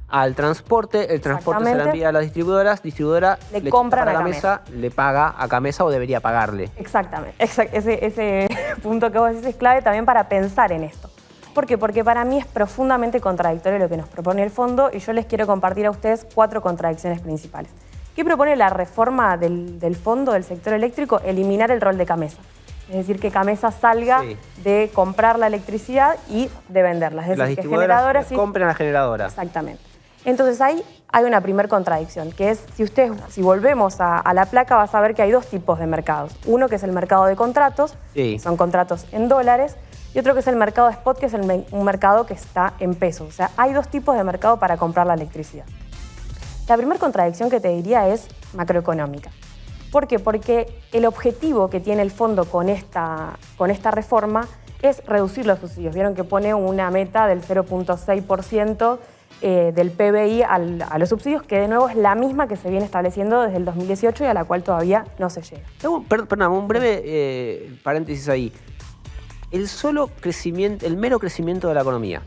al transporte, el transporte se la envía a las distribuidora le compran a CAMESA, le paga a CAMESA o debería pagarle. Exactamente. Ese punto que vos decís es clave también para pensar en esto. ¿Por qué? Porque para mí es profundamente contradictorio lo que nos propone el fondo y yo les quiero compartir a ustedes 4 contradicciones principales. ¿Qué propone la reforma del fondo del sector eléctrico? Eliminar el rol de CAMESA. Es decir, que CAMESA salga de comprar la electricidad y de venderla. Es decir, las que distribuidoras compren a las generadoras. Exactamente. Entonces ahí hay una primera contradicción, que es, si volvemos a la placa, vas a ver que hay 2 tipos de mercados. Uno que es el mercado de contratos, son contratos en dólares, y otro que es el mercado de spot, que es un mercado que está en pesos. O sea, hay 2 tipos de mercado para comprar la electricidad. La primera contradicción que te diría es macroeconómica. ¿Por qué? Porque el objetivo que tiene el fondo con esta reforma es reducir los subsidios. Vieron que pone una meta del 0.6% del PBI a los subsidios, que de nuevo es la misma que se viene estableciendo desde el 2018 y a la cual todavía no se llega. Perdón, un breve paréntesis ahí. El mero crecimiento de la economía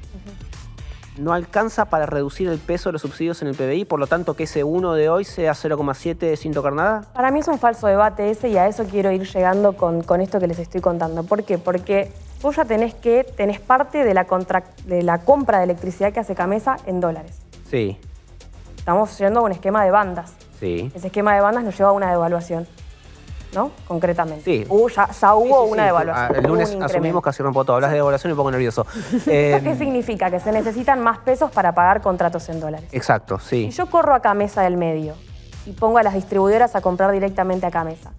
no alcanza para reducir el peso de los subsidios en el PBI, por lo tanto que ese 1 de hoy sea 0,7 sin tocar nada. Para mí es un falso debate ese y a eso quiero ir llegando con esto que les estoy contando. ¿Por qué? Porque vos ya tenés parte de la compra de electricidad que hace CAMESA en dólares. Sí. Estamos yendo a un esquema de bandas. Sí. Ese esquema de bandas nos lleva a una devaluación, ¿no? Concretamente. Sí. Ya hubo una devaluación. El lunes asumimos que así rompo todo. Hablas de devaluación y me pongo nervioso. ¿Qué significa? Que se necesitan más pesos para pagar contratos en dólares. Exacto, sí. Si yo corro a CAMESA del medio y pongo a las distribuidoras a comprar directamente a CAMESA,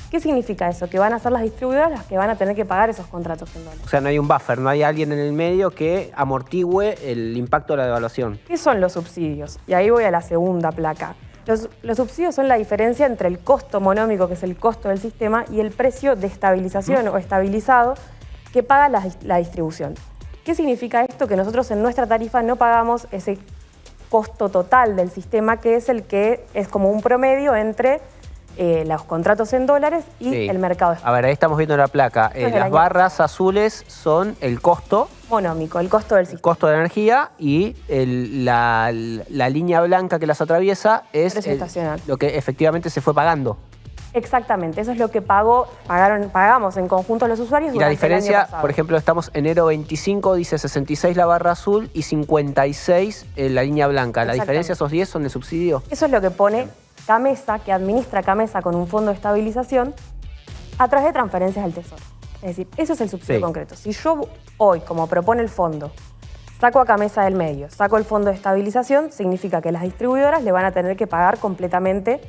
¿qué significa eso? Que van a ser las distribuidoras las que van a tener que pagar esos contratos en dólares. O sea, no hay un buffer, no hay alguien en el medio que amortigüe el impacto de la devaluación. ¿Qué son los subsidios? Y ahí voy a la segunda placa. Los subsidios son la diferencia entre el costo monómico, que es el costo del sistema, y el precio de estabilización o estabilizado que paga la distribución. ¿Qué significa esto? Que nosotros en nuestra tarifa no pagamos ese costo total del sistema, que es el que es como un promedio entre los contratos en dólares y el mercado. A ver, ahí estamos viendo la placa. Las barras azules son el costo monómico, el costo del sistema. El costo de la energía, y la línea blanca que las atraviesa es lo que efectivamente se fue pagando. Exactamente, eso es lo que pagamos en conjunto los usuarios. Y la diferencia, por ejemplo, estamos enero 25, dice 66 la barra azul y 56 la línea blanca. La diferencia, esos 10 son de subsidio. Eso es lo que pone CAMESA, que administra CAMESA con un fondo de estabilización a través de transferencias al Tesoro. Es decir, eso es el subsidio concreto. Si yo hoy, como propone el fondo, saco a CAMESA del medio, saco el fondo de estabilización, significa que las distribuidoras le van a tener que pagar completamente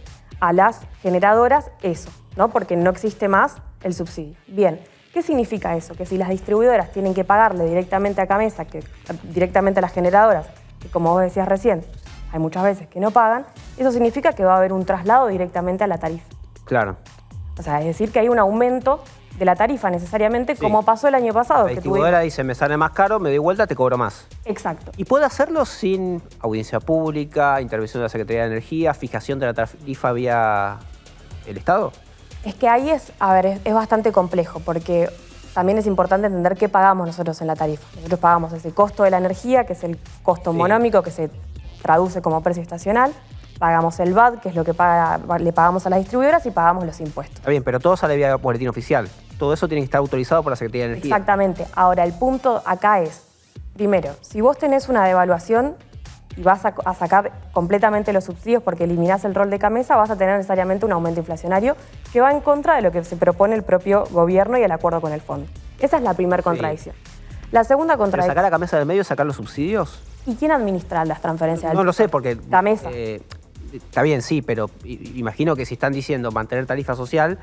a las generadoras eso, ¿no? Porque no existe más el subsidio. Bien, ¿qué significa eso? Que si las distribuidoras tienen que pagarle directamente a Camesa, directamente a las generadoras, que como vos decías recién, hay muchas veces que no pagan, eso significa que va a haber un traslado directamente a la tarifa. Claro. O sea, es decir, que hay un aumento de la tarifa necesariamente, como pasó el año pasado. La distribuidora dice, me sale más caro, me doy vuelta, te cobro más. Exacto. ¿Y puede hacerlo sin audiencia pública, intervención de la Secretaría de Energía, fijación de la tarifa vía el Estado? Es que ahí es bastante complejo, porque también es importante entender qué pagamos nosotros en la tarifa. Nosotros pagamos ese costo de la energía, que es el costo monómico, que se traduce como precio estacional. Pagamos el VAT, que es lo que le pagamos a las distribuidoras, y pagamos los impuestos. Está bien, pero todo sale vía boletín oficial. Todo eso tiene que estar autorizado por la Secretaría de Energía. Exactamente. Ahora, el punto acá es, primero, si vos tenés una devaluación y vas a sacar completamente los subsidios porque eliminás el rol de Camesa, vas a tener necesariamente un aumento inflacionario que va en contra de lo que se propone el propio gobierno y el acuerdo con el fondo. Esa es la primera contradicción. La segunda contradicción... ¿Pero sacar a Camesa del medio y sacar los subsidios? ¿Y quién administra las transferencias? No lo sé, porque... Camesa. Está bien, sí, pero imagino que si están diciendo mantener tarifa social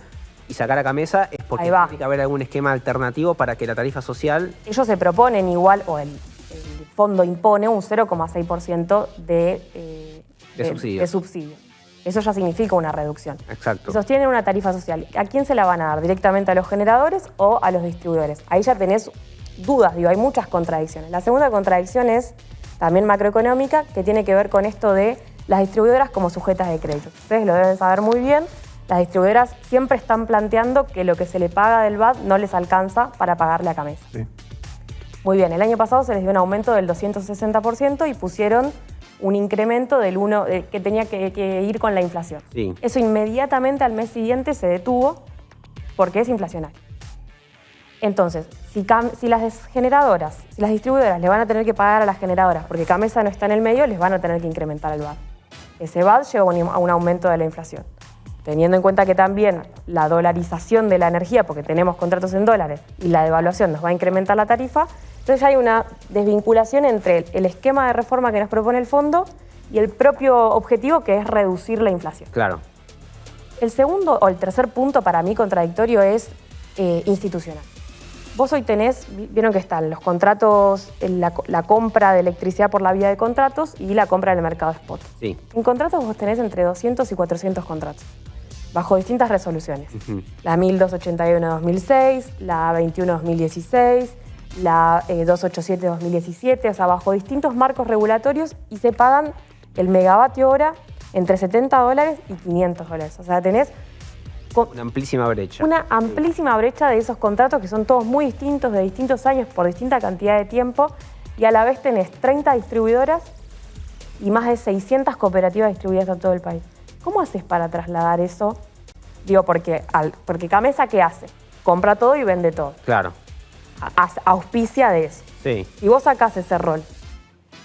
y sacar a Camesa es porque tiene que haber algún esquema alternativo para que la tarifa social... Ellos se proponen igual, o el fondo impone un 0,6% de subsidio. Eso ya significa una reducción. Exacto. Sostienen una tarifa social. ¿A quién se la van a dar? ¿Directamente a los generadores o a los distribuidores? Ahí ya tenés dudas, hay muchas contradicciones. La segunda contradicción es también macroeconómica, que tiene que ver con esto de las distribuidoras como sujetas de crédito. Ustedes lo deben saber muy bien. Las distribuidoras siempre están planteando que lo que se le paga del VAT no les alcanza para pagarle a Camesa. Sí. Muy bien, el año pasado se les dio un aumento del 260% y pusieron un incremento del que tenía que ir con la inflación. Sí. Eso inmediatamente al mes siguiente se detuvo porque es inflacionario. Entonces, si las generadoras, si las distribuidoras le van a tener que pagar a las generadoras porque Camesa no está en el medio, les van a tener que incrementar el VAT. Ese VAT lleva a un aumento de la inflación. Teniendo en cuenta que también la dolarización de la energía, porque tenemos contratos en dólares, y la devaluación nos va a incrementar la tarifa, entonces ya hay una desvinculación entre el esquema de reforma que nos propone el fondo y el propio objetivo, que es reducir la inflación. Claro. El segundo o el tercer punto para mí contradictorio es institucional. Vos hoy vieron que están los contratos, la compra de electricidad por la vía de contratos y la compra en el mercado spot. Sí. En contratos vos tenés entre 200 y 400 contratos, bajo distintas resoluciones. La 1281-2006, la 21-2016, la 287-2017, o sea, bajo distintos marcos regulatorios, y se pagan el megavatio hora entre $70 y $500. O sea, tenés una amplísima brecha. Una amplísima brecha de esos contratos que son todos muy distintos, de distintos años, por distinta cantidad de tiempo, y a la vez tenés 30 distribuidoras y más de 600 cooperativas distribuidas a todo el país. ¿Cómo haces para trasladar eso? Digo, porque Camesa, ¿qué hace? Compra todo y vende todo. Claro. Auspicia de eso. Sí. Si vos sacás ese rol,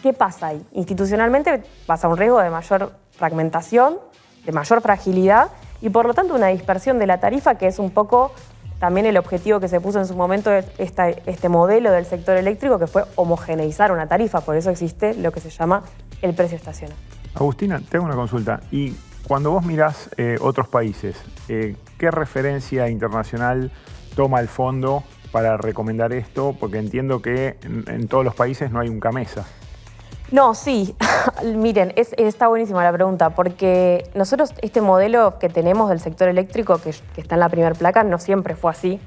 ¿qué pasa ahí? Institucionalmente pasa un riesgo de mayor fragmentación, de mayor fragilidad, y por lo tanto una dispersión de la tarifa, que es un poco también el objetivo que se puso en su momento este modelo del sector eléctrico, que fue homogeneizar una tarifa. Por eso existe lo que se llama el precio estacional. Agustina, te hago una consulta. Y cuando vos mirás otros países, ¿qué referencia internacional toma el fondo para recomendar esto? Porque entiendo que en todos los países no hay un Camesa. No, sí. Miren, está buenísima la pregunta, porque nosotros este modelo que tenemos del sector eléctrico, que está en la primera placa, no siempre fue así.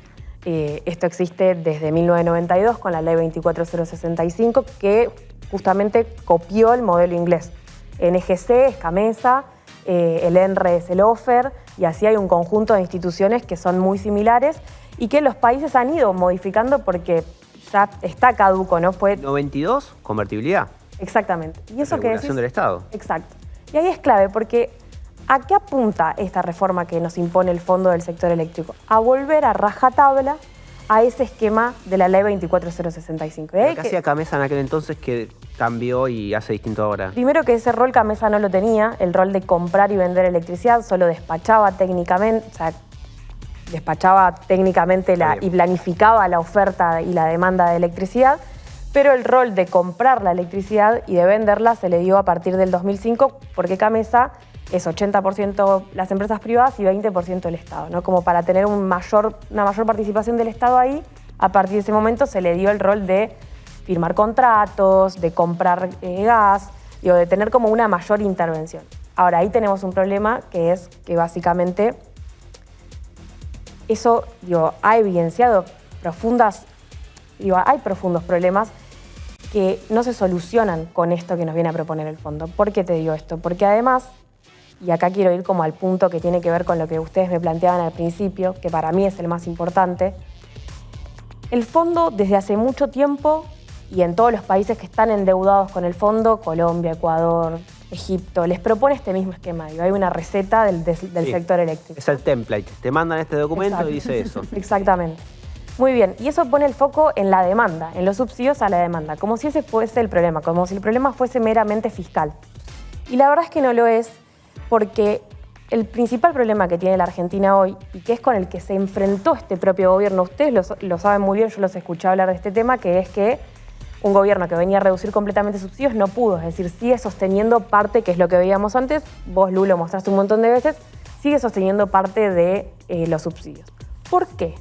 Esto existe desde 1992 con la ley 24065, que justamente copió el modelo inglés. NGC es Camesa, el ENRE es el OFER, y así hay un conjunto de instituciones que son muy similares y que los países han ido modificando porque ya está caduco, ¿no? Fue 92, convertibilidad. Exactamente. ¿Y eso qué regulación del Estado. Exacto. Y ahí es clave, porque ¿a qué apunta esta reforma que nos impone el fondo del sector eléctrico? A volver a rajatabla a ese esquema de la ley 24065. ¿Qué hacía Camesa en aquel entonces que cambió y hace distinto ahora? Primero, que ese rol Camesa no lo tenía, el rol de comprar y vender electricidad, solo despachaba técnicamente, y planificaba la oferta y la demanda de electricidad. pero el rol de comprar la electricidad y de venderla se le dio a partir del 2005 porque CAMESA es 80% las empresas privadas y 20% el Estado, ¿no? Como para tener una mayor participación del Estado ahí, a partir de ese momento se le dio el rol de firmar contratos, de comprar gas, de tener como una mayor intervención. Ahora, ahí tenemos un problema que es que básicamente eso ha evidenciado hay profundos problemas que no se solucionan con esto que nos viene a proponer el fondo. ¿Por qué te digo esto? Porque además, y acá quiero ir como al punto que tiene que ver con lo que ustedes me planteaban al principio, que para mí es el más importante, el fondo desde hace mucho tiempo y en todos los países que están endeudados con el fondo, Colombia, Ecuador, Egipto, les propone este mismo esquema. Hay una receta del sector eléctrico. Es el template. Te mandan este documento. Exacto. Y dice eso. Exactamente. Muy bien. Y eso pone el foco en la demanda, en los subsidios a la demanda, como si ese fuese el problema, como si el problema fuese meramente fiscal. Y la verdad es que no lo es, porque el principal problema que tiene la Argentina hoy, y que es con el que se enfrentó este propio gobierno, ustedes lo saben muy bien, yo los escuché hablar de este tema, que es que un gobierno que venía a reducir completamente subsidios no pudo, es decir, sigue sosteniendo parte, que es lo que veíamos antes, vos, Lu, lo mostraste un montón de veces, sigue sosteniendo parte de los subsidios. ¿Por qué?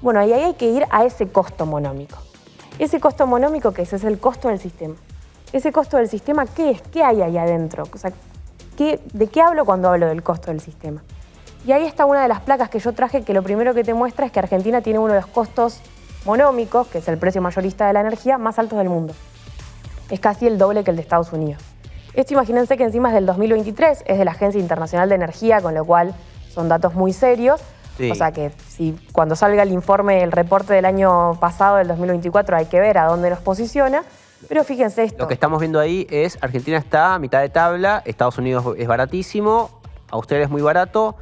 Bueno, ahí hay que ir a ese costo monómico. Ese costo monómico, que ese es el costo del sistema. Ese costo del sistema, ¿qué es? ¿Qué hay ahí adentro? O sea, ¿de qué hablo cuando hablo del costo del sistema? Y ahí está una de las placas que yo traje, que lo primero que te muestra es que Argentina tiene uno de los costos monómicos, que es el precio mayorista de la energía, más altos del mundo. Es casi el doble que el de Estados Unidos. Esto imagínense que encima es del 2023, es de la Agencia Internacional de Energía, con lo cual son datos muy serios. Sí. O sea que si cuando salga el informe, el reporte del año pasado, del 2024, hay que ver a dónde nos posiciona. Pero fíjense esto. Lo que estamos viendo ahí es Argentina está a mitad de tabla, Estados Unidos es baratísimo, Australia es muy barato,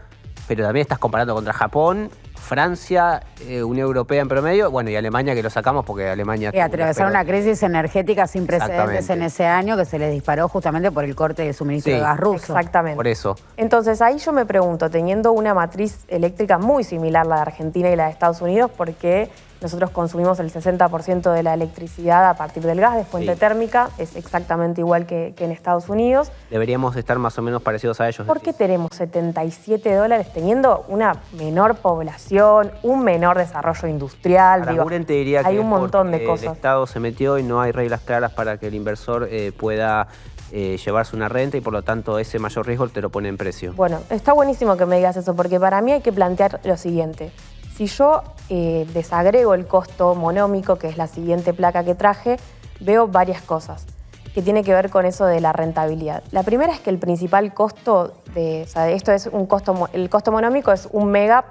pero también estás comparando contra Japón, Francia, Unión Europea en promedio, bueno, y Alemania, que lo sacamos porque Alemania... atravesaron una crisis energética sin precedentes en ese año que se les disparó justamente por el corte de suministro de gas ruso. Exactamente. Por eso. Entonces ahí yo me pregunto, teniendo una matriz eléctrica muy similar, la de Argentina y la de Estados Unidos, ¿por qué nosotros consumimos el 60% de la electricidad a partir del gas de fuente térmica? Es exactamente igual que en Estados Unidos. Deberíamos estar más o menos parecidos a ellos. ¿Por qué tenemos $77 teniendo una menor población, un menor desarrollo industrial? Te diría hay que un montón de cosas. El Estado se metió y no hay reglas claras para que el inversor pueda llevarse una renta y por lo tanto ese mayor riesgo te lo pone en precio. Bueno, está buenísimo que me digas eso porque para mí hay que plantear lo siguiente. Si yo desagrego el costo monómico, que es la siguiente placa que traje, veo varias cosas que tienen que ver con eso de la rentabilidad. La primera es que el principal costo esto es un costo, el costo monómico es un mega.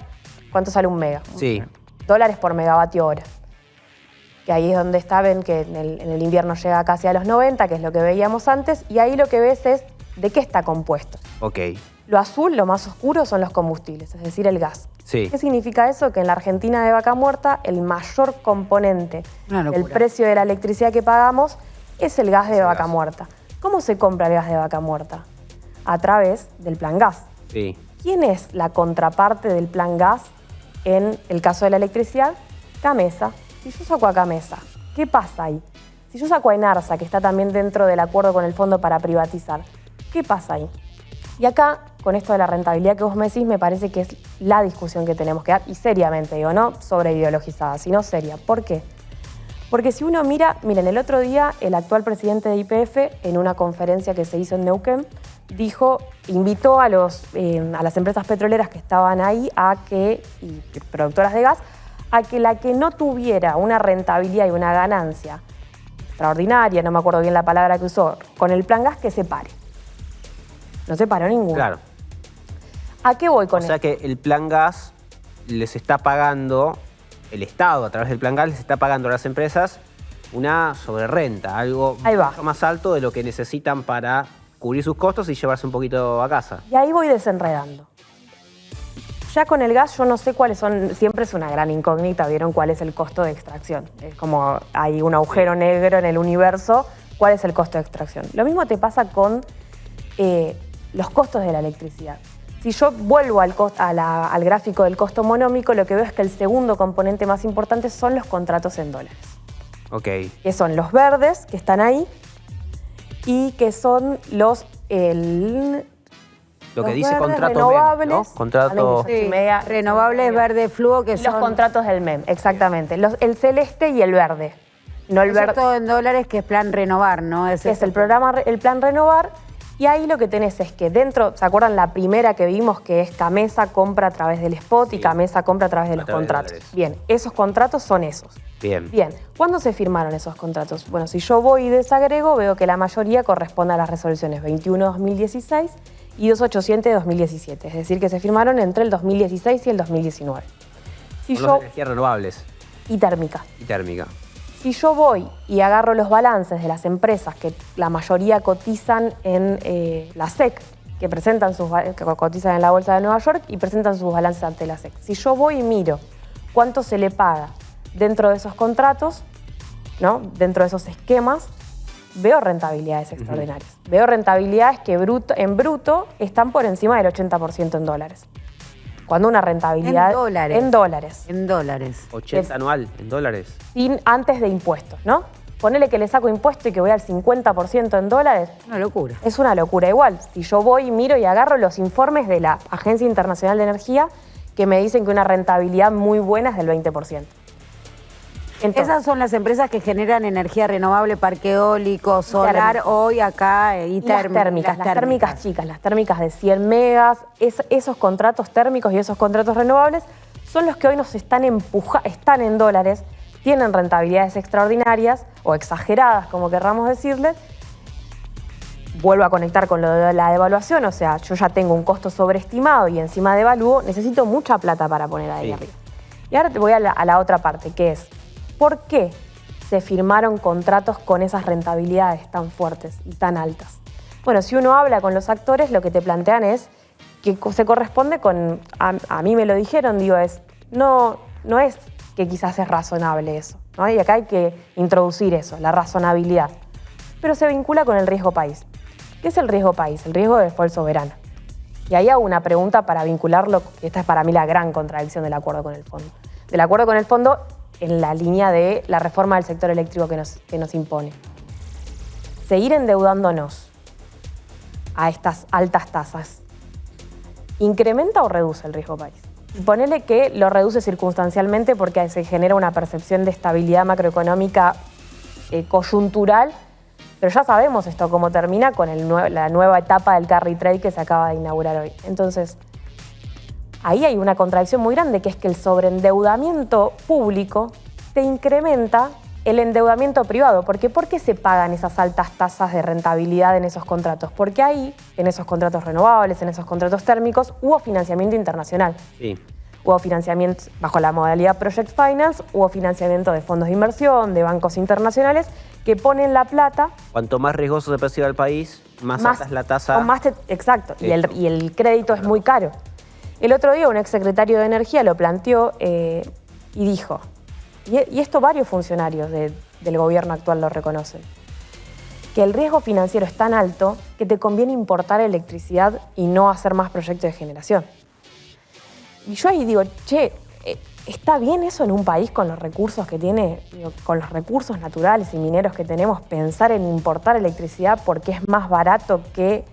¿Cuánto sale un mega? Sí. $, por megavatio hora. Que ahí es donde ven que en el invierno llega casi a los 90, que es lo que veíamos antes, y ahí lo que ves es de qué está compuesto. Ok. Lo azul, lo más oscuro, son los combustibles, es decir, el gas. Sí. ¿Qué significa eso? Que en la Argentina de Vaca Muerta el mayor componente del precio de la electricidad que pagamos es el gas de Vaca Muerta. ¿Cómo se compra el gas de Vaca Muerta? A través del Plan Gas. Sí. ¿Quién es la contraparte del Plan Gas en el caso de la electricidad? CAMESA. Si yo saco a CAMESA, ¿qué pasa ahí? Si yo saco a ENARSA, que está también dentro del acuerdo con el fondo para privatizar, ¿qué pasa ahí? Y acá, con esto de la rentabilidad que vos me decís, me parece que es la discusión que tenemos que dar, y seriamente, digo, no sobre ideologizada, sino seria. ¿Por qué? Porque si uno mira, miren, el otro día el actual presidente de YPF, en una conferencia que se hizo en Neuquén, invitó a las empresas petroleras que estaban ahí y productoras de gas, a que la que no tuviera una rentabilidad y una ganancia extraordinaria, no me acuerdo bien la palabra que usó, con el Plan Gas, que se pare. No se paró ninguno. Claro. ¿A qué voy con esto? O sea que el Plan Gas les está pagando, el Estado a través del Plan Gas les está pagando a las empresas una sobrerrenta, algo mucho más alto de lo que necesitan para cubrir sus costos y llevarse un poquito a casa. Y ahí voy desenredando. Ya con el gas yo no sé cuáles son, siempre es una gran incógnita, ¿vieron cuál es el costo de extracción? Es como hay un agujero negro en el universo, ¿cuál es el costo de extracción? Lo mismo te pasa con los costos de la electricidad. Si yo vuelvo al gráfico del costo monómico, lo que veo es que el segundo componente más importante son los contratos en dólares. Ok. Que son los verdes, que están ahí, y que son Lo que los dice verdes contrato renovables, MEM, ¿no? Contrato... también, Sí, renovables verde fluo, que y los son... contratos del MEM, exactamente. El celeste y el verde. No el Eso verde. todo en dólares, que es plan renovar, ¿no? Que es el plan renovar. Y ahí lo que tenés es que dentro, ¿se acuerdan la primera que vimos, que es Camesa compra a través del spot y Camesa compra a través de los contratos? Bien, esos contratos son esos. Bien. Bien, ¿cuándo se firmaron esos contratos? Bueno, si yo voy y desagrego, veo que la mayoría corresponde a las resoluciones 21-2016 y 2800-2017. Es decir, que se firmaron entre el 2016 y el 2019. Si Son las energías renovables y térmica. y térmica. Si yo voy y agarro los balances de las empresas que la mayoría cotizan en la SEC, que cotizan en la Bolsa de Nueva York y presentan sus balances ante la SEC. Si yo voy y miro cuánto se le paga dentro de esos contratos, ¿no? Dentro de esos esquemas, veo rentabilidades extraordinarias. Veo rentabilidades que en bruto están por encima del 80% en dólares. Cuando una rentabilidad... En dólares. En dólares. En dólares. 80 anual, en dólares. Antes de impuestos, ¿no? Ponele que le saco impuesto y que voy al 50% en dólares. Una locura. Es una locura. Igual, si yo voy y miro y agarro los informes de la Agencia Internacional de Energía que me dicen que una rentabilidad muy buena es del 20%. Entonces, Esas son las empresas que generan energía renovable, parque eólico, solar, hoy acá y las térmicas chicas, las térmicas de 100 megas, esos contratos térmicos y esos contratos renovables son los que hoy nos están están en dólares, tienen rentabilidades extraordinarias o exageradas, como querramos decirles. Vuelvo a conectar con lo de la devaluación, o sea, yo ya tengo un costo sobreestimado y encima devalúo, necesito mucha plata para poner ahí arriba. Y ahora te voy a la otra parte, que es, ¿por qué se firmaron contratos con esas rentabilidades tan fuertes y tan altas? Bueno, si uno habla con los actores, lo que te plantean es que se corresponde con, a mí me lo dijeron, digo, no es que quizás es razonable eso, ¿no? Y acá hay que introducir eso, la razonabilidad. Pero se vincula con el riesgo país. ¿Qué es el riesgo país? El riesgo de default soberano. Y ahí hago una pregunta para vincularlo, que esta es para mí la gran contradicción del acuerdo con el fondo. Del acuerdo con el fondo en la línea de la reforma del sector eléctrico que nos impone. Seguir endeudándonos a estas altas tasas, ¿incrementa o reduce el riesgo país? Y ponele que lo reduce circunstancialmente porque se genera una percepción de estabilidad macroeconómica coyuntural, pero ya sabemos esto cómo termina con la nueva etapa del carry trade que se acaba de inaugurar hoy. Entonces, ahí hay una contradicción muy grande, que es que el sobreendeudamiento público te incrementa el endeudamiento privado. ¿Por qué se pagan esas altas tasas de rentabilidad en esos contratos? Porque ahí, en esos contratos renovables, en esos contratos térmicos, hubo financiamiento internacional. Sí. Hubo financiamiento bajo la modalidad Project Finance, hubo financiamiento de fondos de inversión, de bancos internacionales, que ponen la plata. Cuanto más riesgoso se perciba el país, más alta es la tasa. Exacto, y el crédito es muy caro. El otro día un exsecretario de Energía lo planteó y dijo, y esto varios funcionarios del gobierno actual lo reconocen, que el riesgo financiero es tan alto que te conviene importar electricidad y no hacer más proyectos de generación. Y yo ahí digo, ¿está bien eso en un país con los recursos que tiene, con los recursos naturales y mineros que tenemos, pensar en importar electricidad porque es más barato que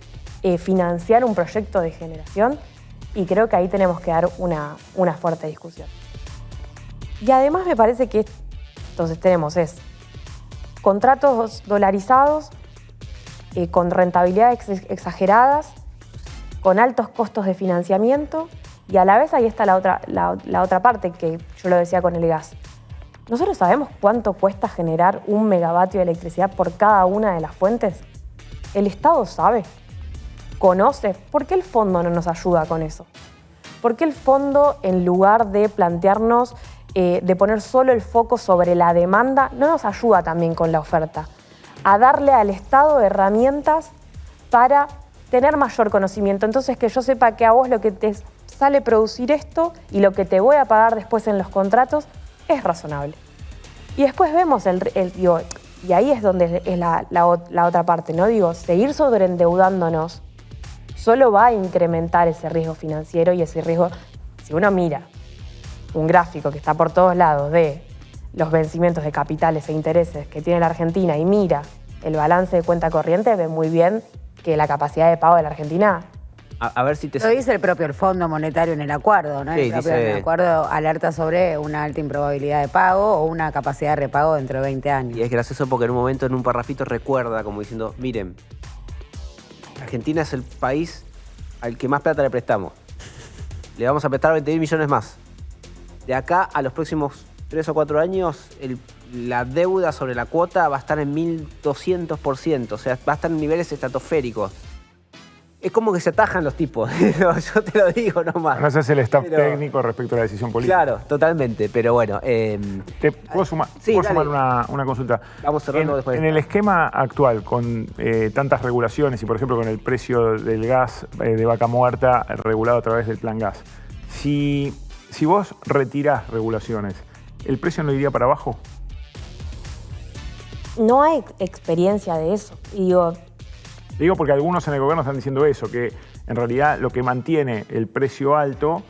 financiar un proyecto de generación? Y creo que ahí tenemos que dar una fuerte discusión. Y además me parece que entonces tenemos contratos dolarizados con rentabilidades exageradas, con altos costos de financiamiento, y a la vez ahí está la otra parte, que yo lo decía con el gas. ¿Nosotros sabemos cuánto cuesta generar 1 megavatio de electricidad por cada una de las fuentes? ¿El Estado sabe? ¿Conoce? ¿Por qué el fondo no nos ayuda con eso? ¿Por qué el fondo, en lugar de plantearnos, de poner solo el foco sobre la demanda, no nos ayuda también con la oferta? A darle al Estado herramientas para tener mayor conocimiento. Entonces, que yo sepa que a vos lo que te sale producir esto y lo que te voy a pagar después en los contratos es razonable. Y después vemos y ahí es donde es la otra parte, ¿no? Digo, seguir sobreendeudándonos solo va a incrementar ese riesgo financiero y ese riesgo, si uno mira un gráfico que está por todos lados de los vencimientos de capitales e intereses que tiene la Argentina y mira el balance de cuenta corriente, ve muy bien que la capacidad de pago de la Argentina... A ver si te... Lo dice el propio Fondo Monetario en el acuerdo, ¿no? Sí, El propio dice... en el acuerdo alerta sobre una alta improbabilidad de pago o una capacidad de repago dentro de 20 años. Y es gracioso porque en un momento, en un parrafito, recuerda como diciendo, miren, Argentina es el país al que más plata le prestamos. Le vamos a prestar 20.000 millones más. De acá a los próximos 3 o 4 años, la deuda sobre la cuota va a estar en 1.200%. O sea, va a estar en niveles estratosféricos. Es como que se atajan los tipos. Yo te lo digo nomás. No ese es el staff técnico respecto a la decisión política. Claro, totalmente. Pero bueno... ¿Puedo sumar una consulta? Vamos cerrando después. En el esquema actual, con tantas regulaciones y, por ejemplo, con el precio del gas de vaca muerta regulado a través del plan gas, si vos retirás regulaciones, ¿el precio no iría para abajo? No hay experiencia de eso. Y Digo porque algunos en el gobierno están diciendo eso, que en realidad lo que mantiene el precio alto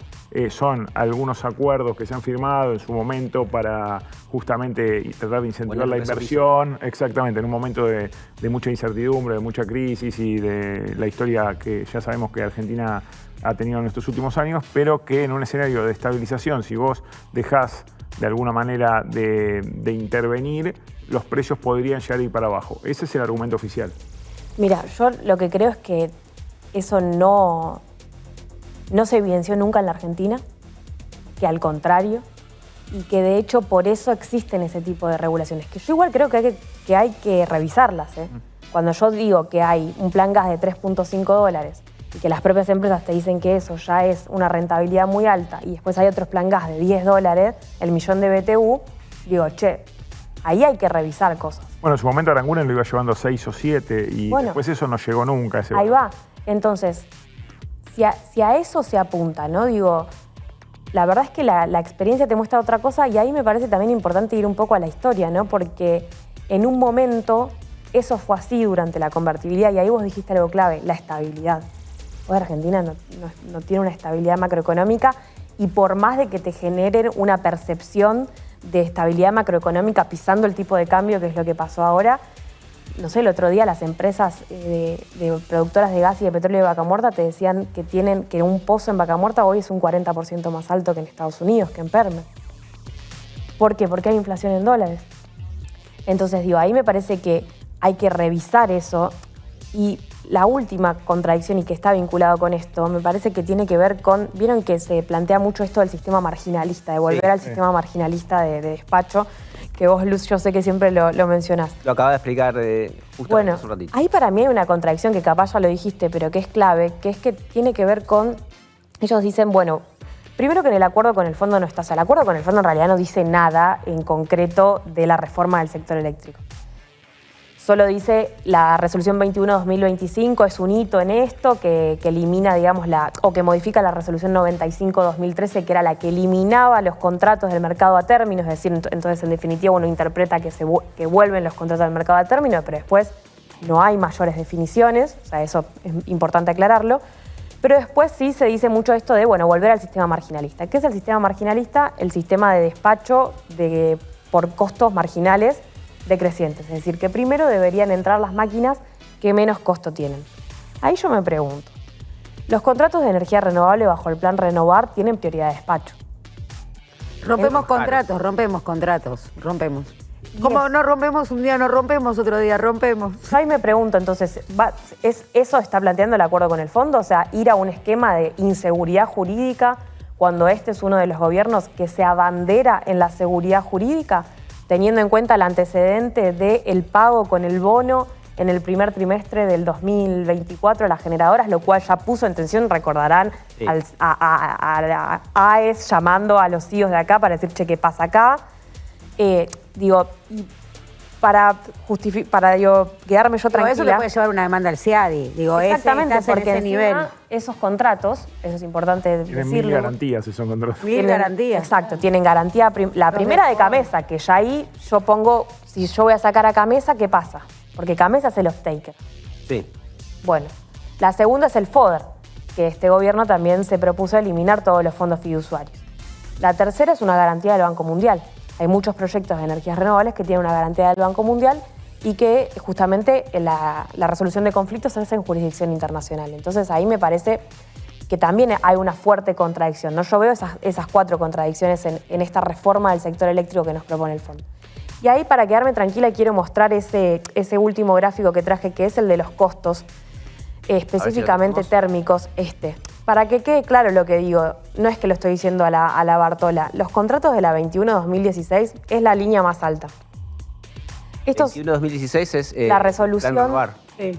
son algunos acuerdos que se han firmado en su momento para justamente tratar de incentivar la inversión. Exactamente, en un momento de mucha incertidumbre, de mucha crisis y de la historia que ya sabemos que Argentina ha tenido en estos últimos años, pero que en un escenario de estabilización, si vos dejás de alguna manera de intervenir, los precios podrían llegar a ir para abajo. Ese es el argumento oficial. Mira, yo lo que creo es que eso no se evidenció nunca en la Argentina, que al contrario, y que de hecho por eso existen ese tipo de regulaciones, que yo igual creo que hay que revisarlas. Cuando yo digo que hay un plan gas de $3.5 y que las propias empresas te dicen que eso ya es una rentabilidad muy alta y después hay otros plan gas de $10, el millón de BTU, digo, che, ahí hay que revisar cosas. Bueno, en su momento Aranguren lo iba llevando 6 o 7 y después eso no llegó nunca. Ahí va. Entonces, si a eso se apunta, ¿no? Digo, la verdad es que la experiencia te muestra otra cosa y ahí me parece también importante ir un poco a la historia, ¿no? Porque en un momento eso fue así durante la convertibilidad y ahí vos dijiste algo clave, la estabilidad. Hoy Argentina no tiene una estabilidad macroeconómica y por más de que te generen una percepción de estabilidad macroeconómica pisando el tipo de cambio, que es lo que pasó ahora. No sé, el otro día las empresas de productoras de gas y de petróleo de Vaca Muerta te decían que un pozo en Vaca Muerta hoy es un 40% más alto que en Estados Unidos, que en Perme. ¿Por qué? Porque hay inflación en dólares. Entonces, digo, ahí me parece que hay que revisar eso. Y la última contradicción, y que está vinculado con esto, me parece que tiene que ver con... Vieron que se plantea mucho esto del sistema marginalista, de volver al sistema marginalista de despacho, que vos, Luz, yo sé que siempre lo mencionás. Lo acaba de explicar justamente hace un ratito. Ahí para mí hay una contradicción que capaz ya lo dijiste, pero que es clave, que es que tiene que ver con... Ellos dicen, bueno, primero que en el acuerdo con el fondo no está. O sea, el acuerdo con el fondo en realidad no dice nada en concreto de la reforma del sector eléctrico. Solo dice la resolución 21-2025 es un hito en esto que elimina, digamos, o que modifica la resolución 95-2013, que era la que eliminaba los contratos del mercado a término, es decir, entonces en definitiva uno interpreta que vuelven los contratos del mercado a término, pero después no hay mayores definiciones, o sea, eso es importante aclararlo. Pero después sí se dice mucho esto de, bueno, volver al sistema marginalista. ¿Qué es el sistema marginalista? El sistema de despacho por costos marginales decrecientes, es decir, que primero deberían entrar las máquinas que menos costo tienen. Ahí yo me pregunto, los contratos de energía renovable bajo el plan Renovar tienen prioridad de despacho. Rompemos contratos. Como no rompemos un día, no rompemos otro día, rompemos. Yo ahí me pregunto, entonces, ¿eso está planteando el acuerdo con el fondo? O sea, ir a un esquema de inseguridad jurídica cuando este es uno de los gobiernos que se abandera en la seguridad jurídica, teniendo en cuenta el antecedente del pago con el bono en el primer trimestre del 2024 a las generadoras, lo cual ya puso en tensión, recordarán, sí, a AES llamando a los CEOs de acá para decir, che, ¿qué pasa acá? Para quedarme yo tranquila. Eso le puede llevar una demanda al CIADI. Exactamente, porque en ese nivel. Esos contratos, eso es importante decirlo. Tienen 1000 garantías esos contratos. 1000 garantías. Exacto, tienen garantía. La primera de Camesa, que ya ahí yo pongo, si yo voy a sacar a Camesa, ¿qué pasa? Porque Camesa es el off-taker. Sí. Bueno, la segunda es el FODER, que este gobierno también se propuso eliminar todos los fondos fiduciarios. La tercera es una garantía del Banco Mundial. Hay muchos proyectos de energías renovables que tienen una garantía del Banco Mundial y que justamente la resolución de conflictos se hace en jurisdicción internacional. Entonces ahí me parece que también hay una fuerte contradicción, ¿no? Yo veo esas 4 contradicciones en esta reforma del sector eléctrico que nos propone el fondo. Y ahí, para quedarme tranquila, quiero mostrar ese último gráfico que traje, que es el de los costos, específicamente térmicos, Para que quede claro lo que digo, no es que lo estoy diciendo a la Bartola, los contratos de la 21-2016 es la línea más alta. 21-2016 es la resolución.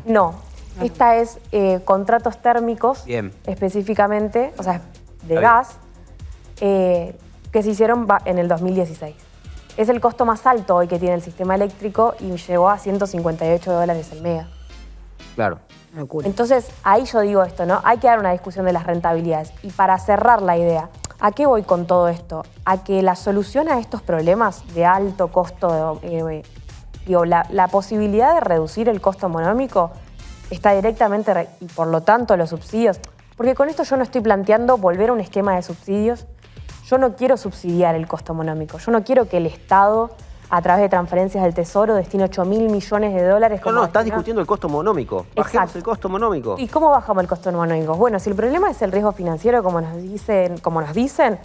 No, esta es contratos térmicos, específicamente, o sea, de gas, que se hicieron en el 2016. Es el costo más alto hoy que tiene el sistema eléctrico y llegó a $158 el mega. Claro. Entonces, ahí yo digo esto, ¿no? Hay que dar una discusión de las rentabilidades. Y para cerrar la idea, ¿a qué voy con todo esto? A que la solución a estos problemas de alto costo, la posibilidad de reducir el costo económico está directamente, y por lo tanto los subsidios, porque con esto yo no estoy planteando volver a un esquema de subsidios. Yo no quiero subsidiar el costo económico. Yo no quiero que el Estado, a través de transferencias del Tesoro, destine $8.000 millones. No, estás discutiendo el costo económico. Bajemos el costo económico. ¿Y cómo bajamos el costo económico? Bueno, si el problema es el riesgo financiero, como nos dicen,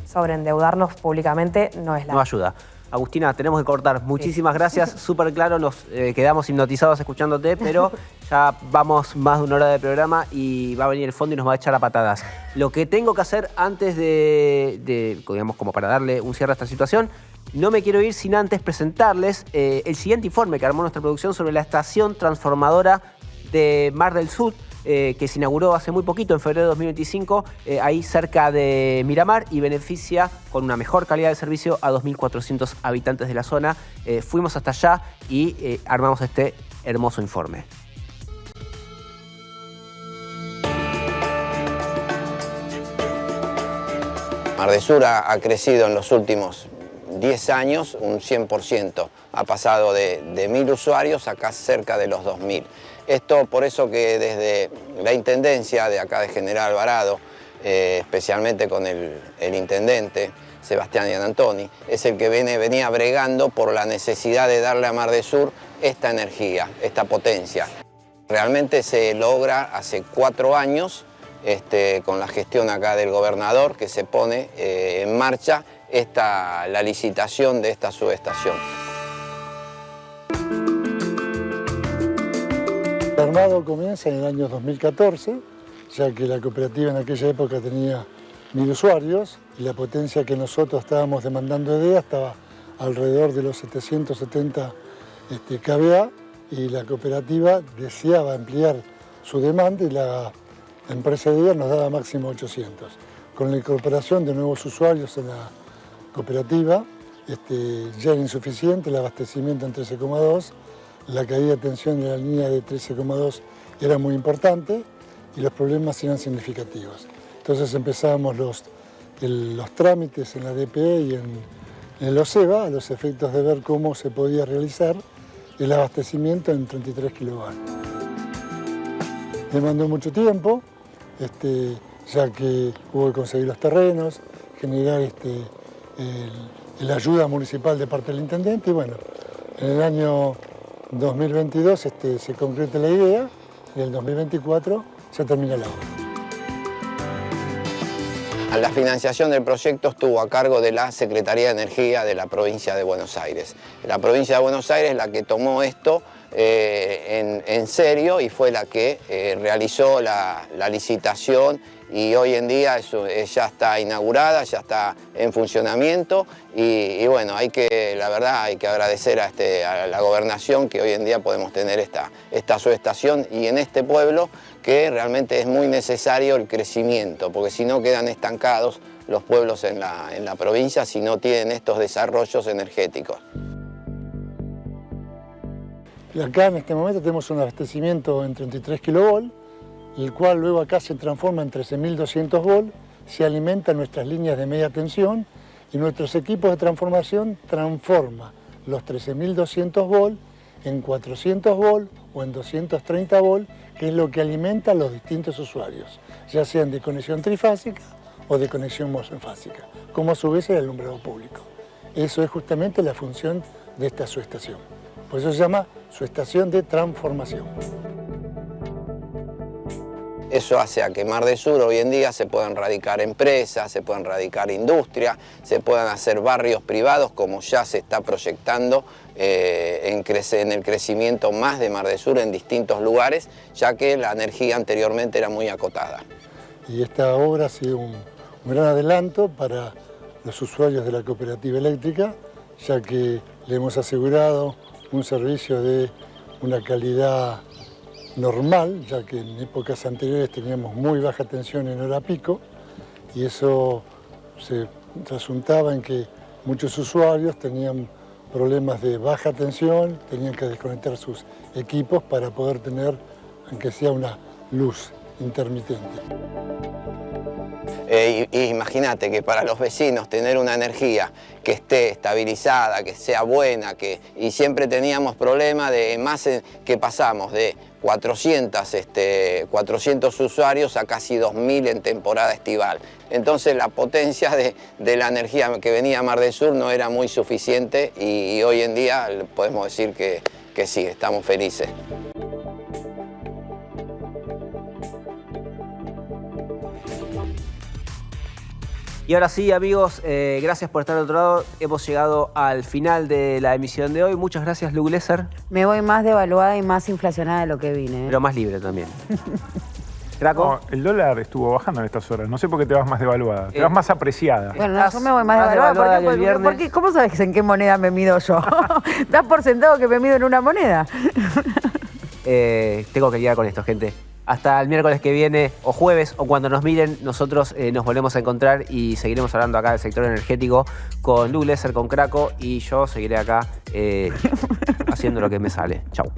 sobreendeudarnos públicamente no es la... No ayuda. Agustina, tenemos que cortar. Muchísimas gracias. Súper claro, nos quedamos hipnotizados escuchándote, pero ya vamos más de 1 hora de programa y va a venir el fondo y nos va a echar a patadas. Lo que tengo que hacer antes digamos, como para darle un cierre a esta situación, no me quiero ir sin antes presentarles el siguiente informe que armó nuestra producción sobre la estación transformadora de Mar del Sur, que se inauguró hace muy poquito, en febrero de 2025, ahí cerca de Miramar, y beneficia con una mejor calidad de servicio a 2.400 habitantes de la zona. Fuimos hasta allá y armamos este hermoso informe. Mar del Sur ha crecido en los últimos 10 años un 100%. Ha pasado de 1.000 usuarios a acá cerca de los 2.000. Esto por eso que desde la Intendencia de acá de General Alvarado, especialmente con el intendente Sebastián Gianantoni, es el que venía bregando por la necesidad de darle a Mar del Sur esta energía, esta potencia. Realmente se logra hace 4 años con la gestión acá del gobernador, que se pone en marcha la licitación de esta subestación. El armado comienza en el año 2014, ya que la cooperativa en aquella época tenía 1.000 usuarios y la potencia que nosotros estábamos demandando de EDEA estaba alrededor de los 770 kVA, y la cooperativa deseaba ampliar su demanda y la empresa de EDEA nos daba máximo 800. Con la incorporación de nuevos usuarios en la cooperativa ya era insuficiente el abastecimiento en 13,2, la caída de tensión de la línea de 13,2 era muy importante y los problemas eran significativos. Entonces empezamos los trámites en la DPE y en el OSEBA a los efectos de ver cómo se podía realizar el abastecimiento en 33 kilovatios. Demandó mucho tiempo, ya que hubo que conseguir los terrenos, generar la ayuda municipal de parte del intendente, y bueno, en el año 2022 se concreta la idea y en el 2024 se termina la obra. La financiación del proyecto estuvo a cargo de la Secretaría de Energía de la provincia de Buenos Aires. La provincia de Buenos Aires es la que tomó esto en serio y fue la que realizó la licitación, y hoy en día ya está inaugurada, ya está en funcionamiento, y bueno, la verdad hay que agradecer a la gobernación que hoy en día podemos tener esta subestación, y en este pueblo que realmente es muy necesario el crecimiento, porque si no quedan estancados los pueblos en la provincia si no tienen estos desarrollos energéticos. Acá en este momento tenemos un abastecimiento en 33 kV, el cual luego acá se transforma en 13.200 volt, se alimentan nuestras líneas de media tensión y nuestros equipos de transformación transforman los 13.200 volt en 400 volt o en 230 volt, que es lo que alimenta a los distintos usuarios, ya sean de conexión trifásica o de conexión monofásica, como a su vez el alumbrado público. Eso es justamente la función de esta subestación. Por eso se llama subestación de transformación. Eso hace a que Mar del Sur hoy en día se puedan radicar empresas, se puedan radicar industria, se puedan hacer barrios privados como ya se está proyectando en el crecimiento más de Mar del Sur en distintos lugares, ya que la energía anteriormente era muy acotada. Y esta obra ha sido un gran adelanto para los usuarios de la cooperativa eléctrica, ya que le hemos asegurado un servicio de una calidad normal, ya que en épocas anteriores teníamos muy baja tensión en hora pico y eso se resultaba en que muchos usuarios tenían problemas de baja tensión, tenían que desconectar sus equipos para poder tener, aunque sea una luz intermitente. Imagínate que para los vecinos tener una energía que esté estabilizada, que sea buena, y siempre teníamos problemas de más que pasamos de 400 usuarios a casi 2.000 en temporada estival. Entonces la potencia de la energía que venía a Mar del Sur no era muy suficiente y hoy en día podemos decir que sí, estamos felices. Y ahora sí, amigos, gracias por estar al otro lado. Hemos llegado al final de la emisión de hoy. Muchas gracias, Lu Glesser. Me voy más devaluada y más inflacionada de lo que vine. Pero más libre también. ¿Craco? No, el dólar estuvo bajando en estas horas. No sé por qué te vas más devaluada. Te vas más apreciada. Bueno, no, yo me voy más devaluada. ¿Por qué? ¿Cómo sabes en qué moneda me mido yo? ¿Das por sentado que me mido en una moneda? Tengo que lidiar con esto, gente. Hasta el miércoles que viene, o jueves, o cuando nos miren, nosotros nos volvemos a encontrar y seguiremos hablando acá del sector energético con Lu Glesser, con Craco, y yo seguiré acá haciendo lo que me sale. Chau.